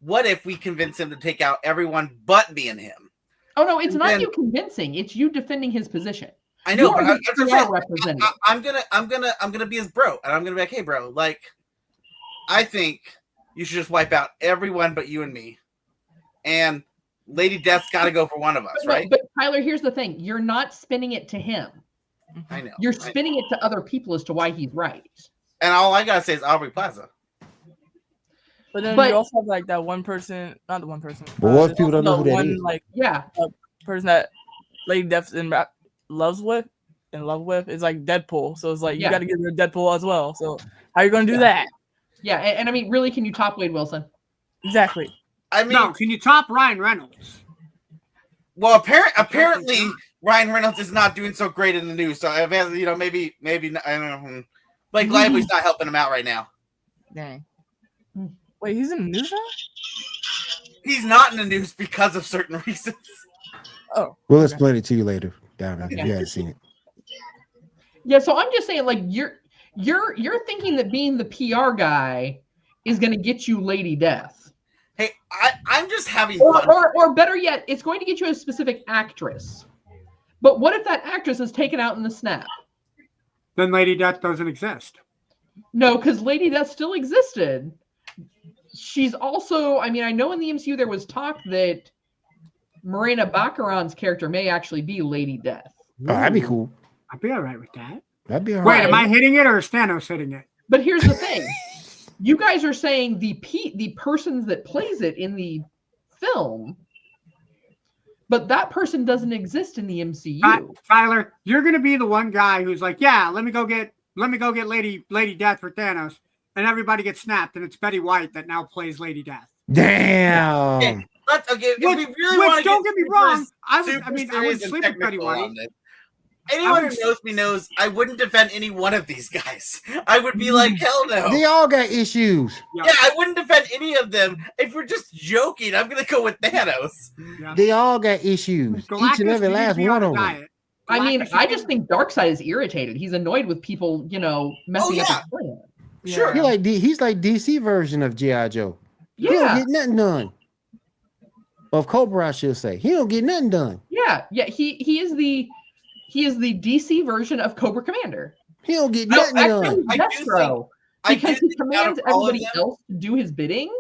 what if we convince him to take out everyone but me and him? oh no, it's and not then- you convincing; it's you defending his position. I know, You but are that's the what I'm PR representative. I'm gonna be his bro, and I'm gonna be like, hey, bro, like, I think you should just wipe out everyone but you and me, and Lady Death's got to go for one of us, But, no, right? but Tyler, here's the thing: you're not spinning it to him. I know. You're I know. spinning it to other people as to why he's right. And all I gotta say is Aubrey Plaza. But then But- you also have like that one person, not the one person. But what if there's people don't also know who the that one, is? like Yeah, person that Lady Death's in love with is like Deadpool. So it's like Yeah. you got to get rid of Deadpool as well. So how are you going to do that? yeah, and I mean, really, can you top Wade Wilson? Exactly. I mean, No, can you top Ryan Reynolds? well, apparently Ryan Reynolds is not doing so great in the news. So I've had, maybe not, I don't know. Blake Lively's not helping him out right now. Dang. Wait, he's in the news now? He's not in the news because of certain reasons. Oh, We'll okay. explain it to you later, Diamond, if Okay. you haven't seen it. Yeah, so I'm just saying, like, you're thinking that being the PR guy is going to get you Lady Death, Hey, I'm just having fun. or better yet, it's going to get you a specific actress. But what if that actress is taken out in the snap? Then Lady Death doesn't exist. No, because Lady Death still existed. She's also, I mean, I know in the MCU there was talk that Morena Baccaran's character may actually be Lady Death. Oh, that'd be Ooh, cool. I'd be all right with that. That'd be all Wait, right. am I hitting it or is Thanos hitting it? But here's the thing. You guys are saying the person that plays it in the film, but that person doesn't exist in the MCU. Tyler, you're gonna be the one guy who's like, yeah, let me go get Lady Death for Thanos, and everybody gets snapped, and it's Betty White that now plays Lady Death. Damn. Okay, if we really want to don't get me wrong, I super wouldn't serious and sleep with Betty technical White. on it. Anyone who knows me knows I wouldn't defend any one of these guys. I would be like, hell no. They all got issues. Yeah. Yeah, I wouldn't defend any of them. If we're just joking, I'm gonna go with Thanos. Yeah. They all got issues. Each Galactus and every needs to last be one on a of them. diet. I mean, Galactus I should just be- think Darkseid is irritated. He's annoyed with people, messing up yeah. his plan. Sure. He's like DC version of G.I. Joe. He don't Yeah, get nothing done. Of Cobra, I should say. He don't get nothing done. yeah. He is the DC version of Cobra Commander. He don't get No, nothing actually, done. I do Destro, I because do he think out of commands all of everybody them, else to do his bidding,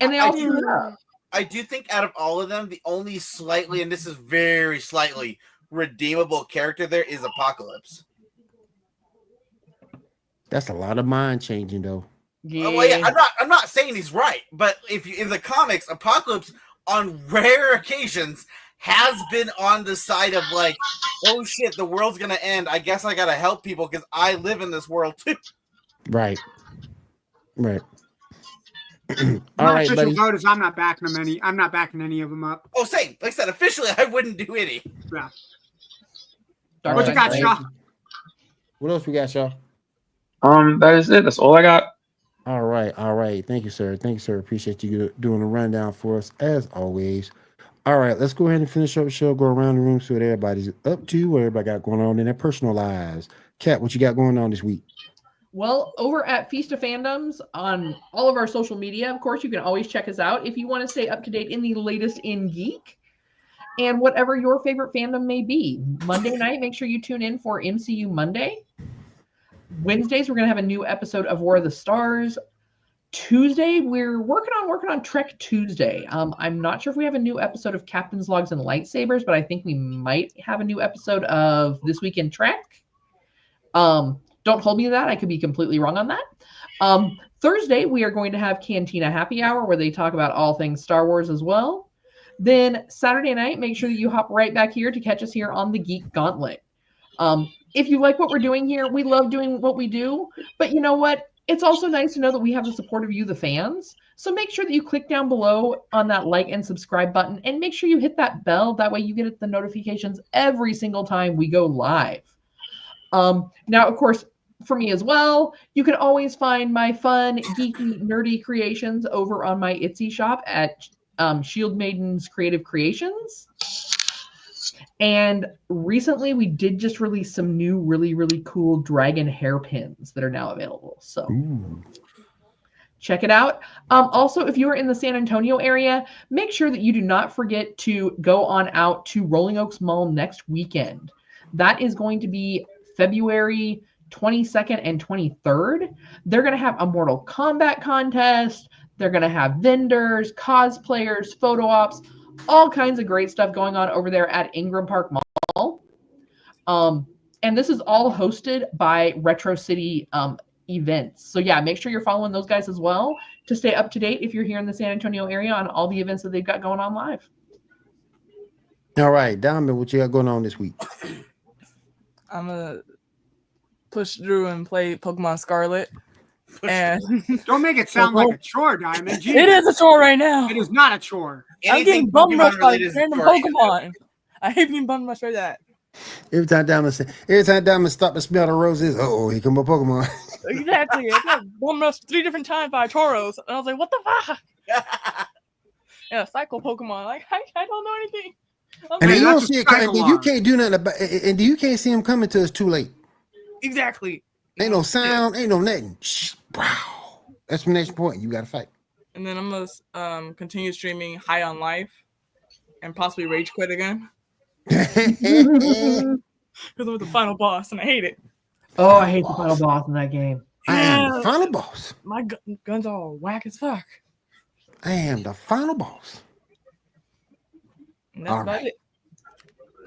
and they I all do- screw it up. I do think out of all of them, the only slightly, and this is very slightly redeemable character there is Apocalypse. That's a lot of mind changing, though. Yeah. Well, yeah, I'm not saying he's right, but in the comics, Apocalypse on rare occasions has been on the side of like, oh shit, the world's gonna end. I guess I gotta help people because I live in this world too. Right. Right. All My right, official buddy. vote is I'm not backing them any. I'm not backing any of them up. Oh, same. Like I said, officially, I wouldn't do any. Yeah. Darkseid's What you got, great. Shaw? What else we got, y'all? That is it. That's all I got. All right. All right. Thank you, sir. Thank you, sir. Appreciate you doing a rundown for us, as always. All right. Let's go ahead and finish up the show. Go around the room, see what everybody's up to, what everybody got going on in their personal lives. Kat, what you got going on this week? Well, over at Feast of Fandoms on all of our social media, of course, you can always check us out if you want to stay up to date in the latest in geek and whatever your favorite fandom may be. Monday night, make sure you tune in for MCU Monday. Wednesdays, we're going to have a new episode of War of the Stars. Tuesday, we're working on Trek Tuesday. I'm not sure if we have a new episode of Captain's Logs and Lightsabers, but I think we might have a new episode of This Week in Trek. Don't hold me to that. I could be completely wrong on that. Thursday, we are going to have Cantina Happy Hour where they talk about all things Star Wars as well. Then Saturday night, make sure that you hop right back here to catch us here on the Geek Gauntlet. If you like what we're doing here, we love doing what we do. But you know what? It's also nice to know that we have the support of you, the fans. So make sure that you click down below on that like and subscribe button and make sure you hit that bell. That way you get the notifications every single time we go live. Now, of course, for me as well, you can always find my fun, geeky, nerdy creations over on my Etsy shop at Shield Maiden's Creative Creations. And recently, we did just release some new, really, really cool dragon hairpins that are now available. So check it out. Also, if you are in the San Antonio area, make sure that you do not forget to go on out to Rolling Oaks Mall next weekend. That is going to be February 22nd and 23rd. They're going to have a Mortal Kombat contest. They're going to have vendors, cosplayers, photo ops, all kinds of great stuff going on over there at Ingram Park Mall. And this is all hosted by Retro City events. So yeah, make sure you're following those guys as well to stay up to date if you're here in the San Antonio area on all the events that they've got going on live. All right, Diamond, what you got going on this week? I'm gonna push through and play Pokemon Scarlet. And Don't make it sound like a chore, Diamond. Jeez. it is a chore right now. It is not a chore. I'm getting Anything bum Pokemon rushed by related is random short. Pokemon. I hate being bum rushed by that. Every time Diamond stop and smell the roses, here come a Pokemon. Exactly. I got bum rushed 3 different times by Tauros. And I was like, what the fuck? Yeah, Cycle Pokemon. Like, I don't know anything. And then you don't that's a see it coming. strike And you alarm. can't do nothing about it. And you can't see him coming until it's too late. Exactly. Ain't no sound, ain't no nothing. Shh, wow. Exclamation point. You got to fight. And then I'm gonna continue streaming High on Life and possibly rage quit again because I'm with the final boss and I hate it. Oh, I hate the final boss in that game. I am the final boss. My guns are whack as fuck. I am the final boss. And that's All about right. it.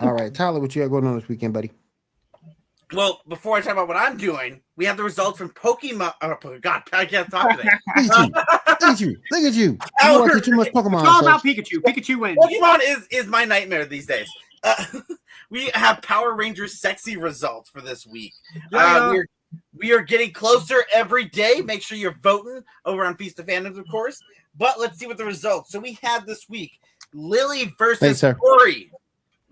All right, Tyler, what you got going on this weekend, buddy? Well, before I talk about what I'm doing, we have the results from Pokemon. Oh, God, I can't talk today. Look at you. Look at you. Look at you. You Our- watching too much Pokemon. It's all so- about Pikachu. Pikachu wins. Pokemon is my nightmare these days. We have Power Rangers sexy results for this week. We are getting closer every day. Make sure you're voting over on Feast of Fandoms, of course. But let's see what the results. So we had this week Lily Thanks, versus sir. Tori.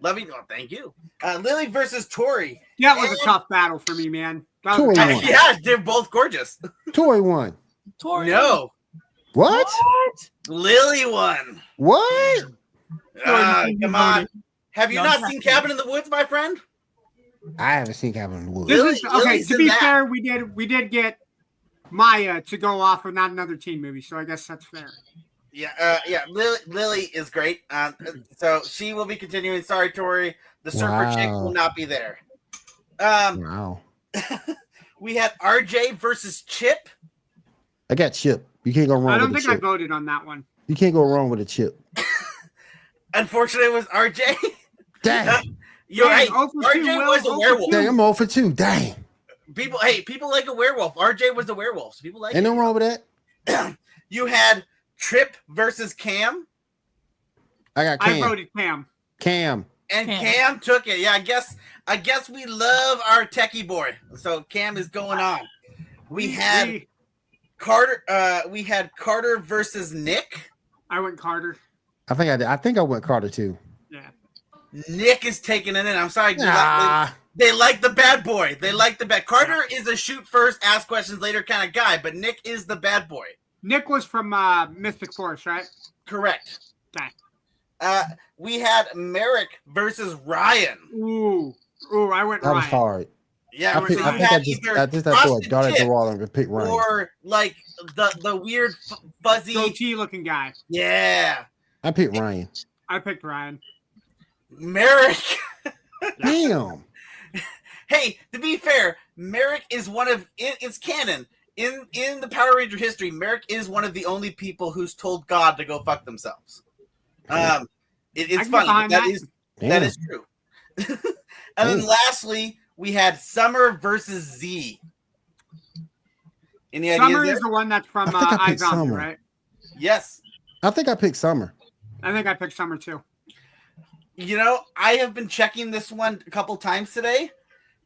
Loving, oh, thank you. Lily versus Tori. That was a tough battle for me, man. That was Tori a tough won. one. Yeah, they're both gorgeous. Tori won. Tori. No, What? What? Lily won. What? Come on. Have you No, not I'm seen happy. Cabin in the Woods, my friend? I haven't seen Cabin in the Woods. This is okay. Lily's To in be that. fair, we did get Maya to go off with not another teen movie, so I guess that's fair. Yeah. Lily is great. So she will be continuing. Sorry, Tori. The surfer chick Wow. will not be there. Wow. We had RJ versus Chip. I got Chip. You can't go wrong I don't with a think I chip. voted on that one. You can't go wrong with a chip. Unfortunately, it was RJ. Dang. You're Dang, right. 0 for 2, RJ Will, was 0 a for werewolf. 2. Dang, I'm 0 for 2. Dang. People like a werewolf. RJ was a werewolf. So people like Ain't it. no wrong with that. You had Trip versus Cam, I got I Cam. voted Cam. Cam. and Cam. Cam took it. Yeah, I guess we love our techie boy. So Cam is going on. We had Carter. We had Carter versus Nick. I went Carter. I think I did. I think I went Carter too. Yeah. Nick is taking it in. I'm sorry. Nah. They like the bad boy. They like the bad. Carter is a shoot first, ask questions later kind of guy, but Nick is the bad boy. Nick was from Mystic Force, right? Correct. Okay. We had Merrick versus Ryan. Ooh, I went That was Ryan. hard. Yeah, I think I just threw a dart at the wall and picked Ryan. or like the weird fuzzy. Goatee looking guy. Yeah, I picked Ryan. I picked Ryan. Merrick. Damn. Hey, to be fair, Merrick is one of it's canon in the Power Ranger history. Merrick is one of the only people who's told God to go fuck themselves. It's can get funny. behind But that. that is true. And then lastly, we had Summer versus Z. Any ideas? Summer there? is the one that's from I think I picked iZombie, Summer. right? Yes. I think I picked Summer. I think I picked Summer too. You know, I have been checking this one a couple times today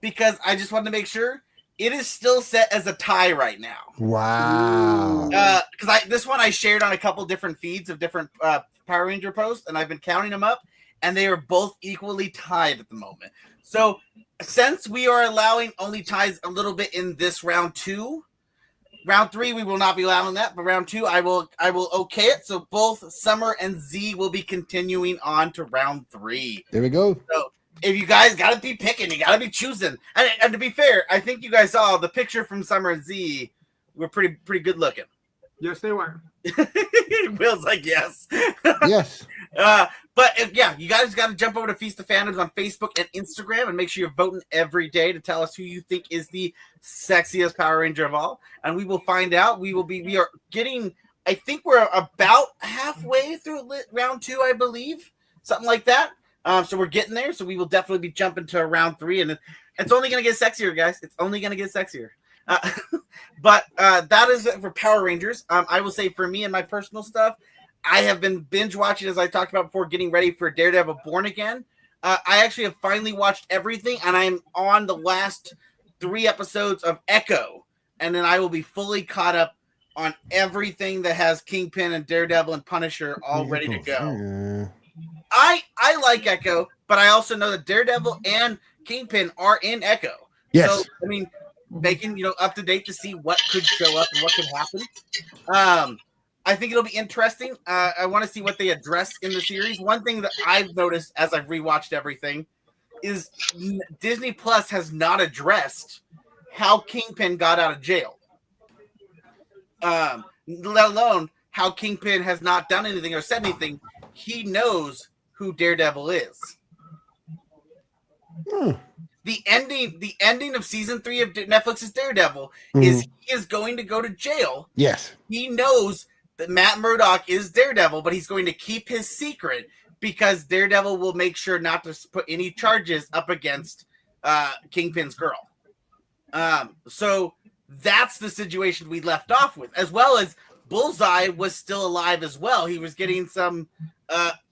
because I just wanted to make sure it is still set as a tie right now. Wow. Because this one I shared on a couple different feeds of different Power Ranger posts, and I've been counting them up, and they are both equally tied at the moment. So since we are allowing only ties a little bit in this round 2, round 3 we will not be allowing that, but round 2 I will okay it. So both Summer and Z will be continuing on to round 3. There we go. So if you guys gotta be picking, you gotta be choosing. And to be fair, I think you guys saw the picture from Summer and Z were pretty good looking. Yes, they were. Will's like, yes. Yes. But yeah, you guys got to jump over to Feast of Fandoms on Facebook and Instagram and make sure you're voting every day to tell us who you think is the sexiest Power Ranger of all. And we will find out. We are getting, I think we're about halfway through round 2, I believe. Something like that. So we're getting there. So we will definitely be jumping to round 3. And it's only going to get sexier, guys. It's only going to get sexier. But that is it for Power Rangers. I will say for me and my personal stuff, I have been binge watching, as I talked about before, getting ready for Daredevil Born Again. I actually have finally watched everything, and I'm on the last 3 episodes of Echo, and then I will be fully caught up on everything that has Kingpin and Daredevil and Punisher all ready to go. I like Echo, but I also know that Daredevil and Kingpin are in Echo. Yes. So, I mean, making up to date to see what could show up and what could happen. I think it'll be interesting. I want to see what they address in the series. One thing that I've noticed as I've rewatched everything is Disney Plus has not addressed how Kingpin got out of jail. Let alone how Kingpin has not done anything or said anything. He knows who Daredevil is. The ending of season 3 of Netflix's Daredevil is he is going to go to jail. Yes. He knows that Matt Murdock is Daredevil, but he's going to keep his secret because Daredevil will make sure not to put any charges up against Kingpin's girl. So that's the situation we left off with, as well as Bullseye was still alive as well. He was getting some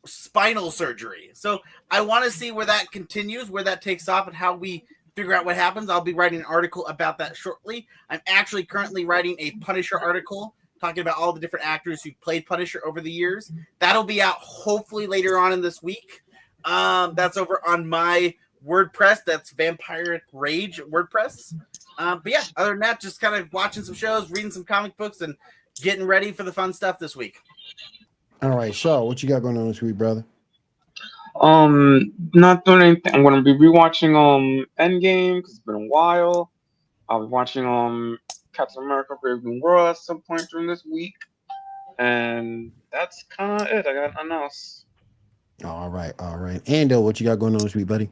spinal surgery. So I want to see where that continues, where that takes off, and how we figure out what happens. I'll be writing an article about that shortly. I'm actually currently writing a Punisher article talking about all the different actors who played Punisher over the years. That'll be out hopefully later on in this week. That's over on my WordPress. That's Vampiric Rage WordPress. But yeah, other than that, just kind of watching some shows, reading some comic books, and getting ready for the fun stuff this week. All right, Shaw, what you got going on this week, brother? Not doing anything. I'm gonna be rewatching Endgame because it's been a while. I'll be watching Captain America: Brave New World at some point during this week, and that's kind of it. I got nothing else. All right. Ando, what you got going on this week, buddy?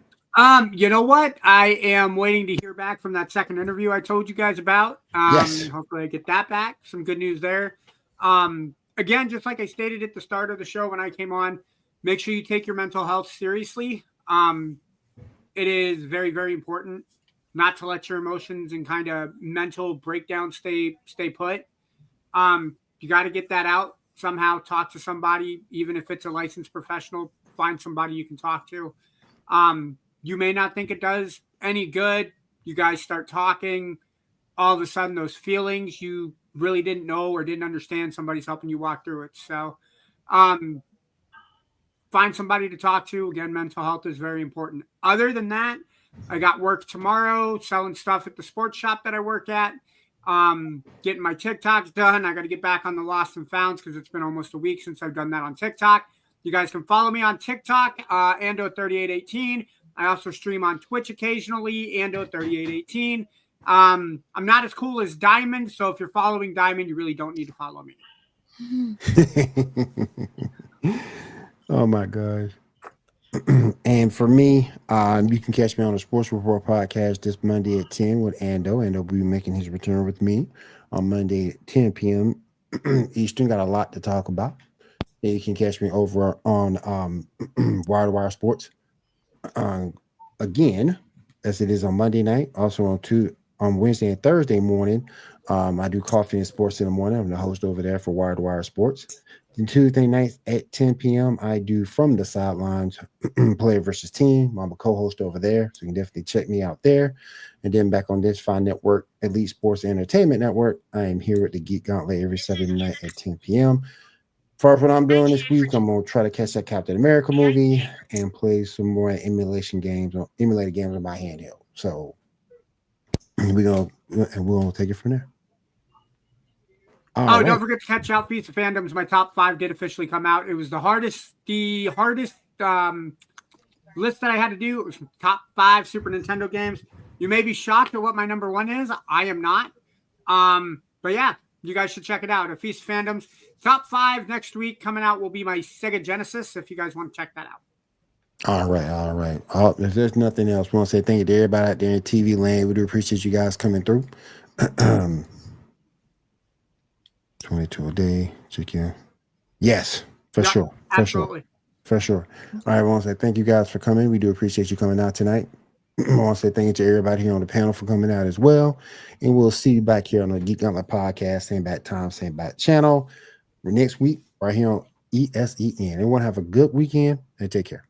You know what? I am waiting to hear back from that second interview I told you guys about. Yes. Hopefully I get that back. Some good news there. Again, just like I stated at the start of the show when I came on, make sure you take your mental health seriously. It is very, very important not to let your emotions and kind of mental breakdown stay put. You got to get that out somehow. Talk to somebody, even if it's a licensed professional. Find somebody you can talk to. You may not think it does any good. You guys start talking. All of a sudden, those feelings you really didn't know or didn't understand, somebody's helping you walk through it. So find somebody to talk to. Again, mental health is very important. Other than that, I got work tomorrow selling stuff at the sports shop that I work at. Getting my TikToks done. I got to get back on the Lost and Founds because it's been almost a week since I've done that on TikTok. You guys can follow me on TikTok, Ando3818. I also stream on Twitch occasionally, Ando3818. I'm not as cool as Diamond, so if you're following Diamond, you really don't need to follow me. Oh my gosh. And for me, you can catch me on the Sports Report podcast this Monday at 10 with Ando. Ando will be making his return with me on Monday at 10 p.m. Eastern. Got a lot to talk about. And you can catch me over on Wire to Wire Sports. Again, as it is on Monday night, also on Wednesday and Thursday morning. I do Coffee and Sports in the morning. I'm the host over there for Wire to Wire Sports. And Tuesday nights at 10 p.m., I do From the Sidelines, Player versus Team. I'm a co-host over there, so you can definitely check me out there. And then back on this fine network, Elite Sports Entertainment Network, I am here with the Geek Gauntlet every Saturday night at 10 p.m. For what I'm doing this week, I'm going to try to catch that Captain America movie and play some more emulated games on my handheld. So we'll take it from there. Don't forget to catch out Piece of Fandoms. My top 5 did officially come out. It was the hardest list that I had to do. It was top 5 Super Nintendo games. You may be shocked at what my number 1 is. I am not. But yeah, you guys should check it out. A Feast of Fandoms. Top 5 next week coming out will be my Sega Genesis, if you guys want to check that out. All right. If there's nothing else, we want to say thank you to everybody out there in TV land. We do appreciate you guys coming through. 22 a day. Check in. Yes, for sure. Absolutely. For sure. All right, I want to say thank you guys for coming. We do appreciate you coming out tonight. I want to say thank you to everybody here on the panel for coming out as well. And we'll see you back here on the Geek Gauntlet Podcast, same bat time, same bat channel. Next week, right here on ESEN. Everyone have a good weekend and take care.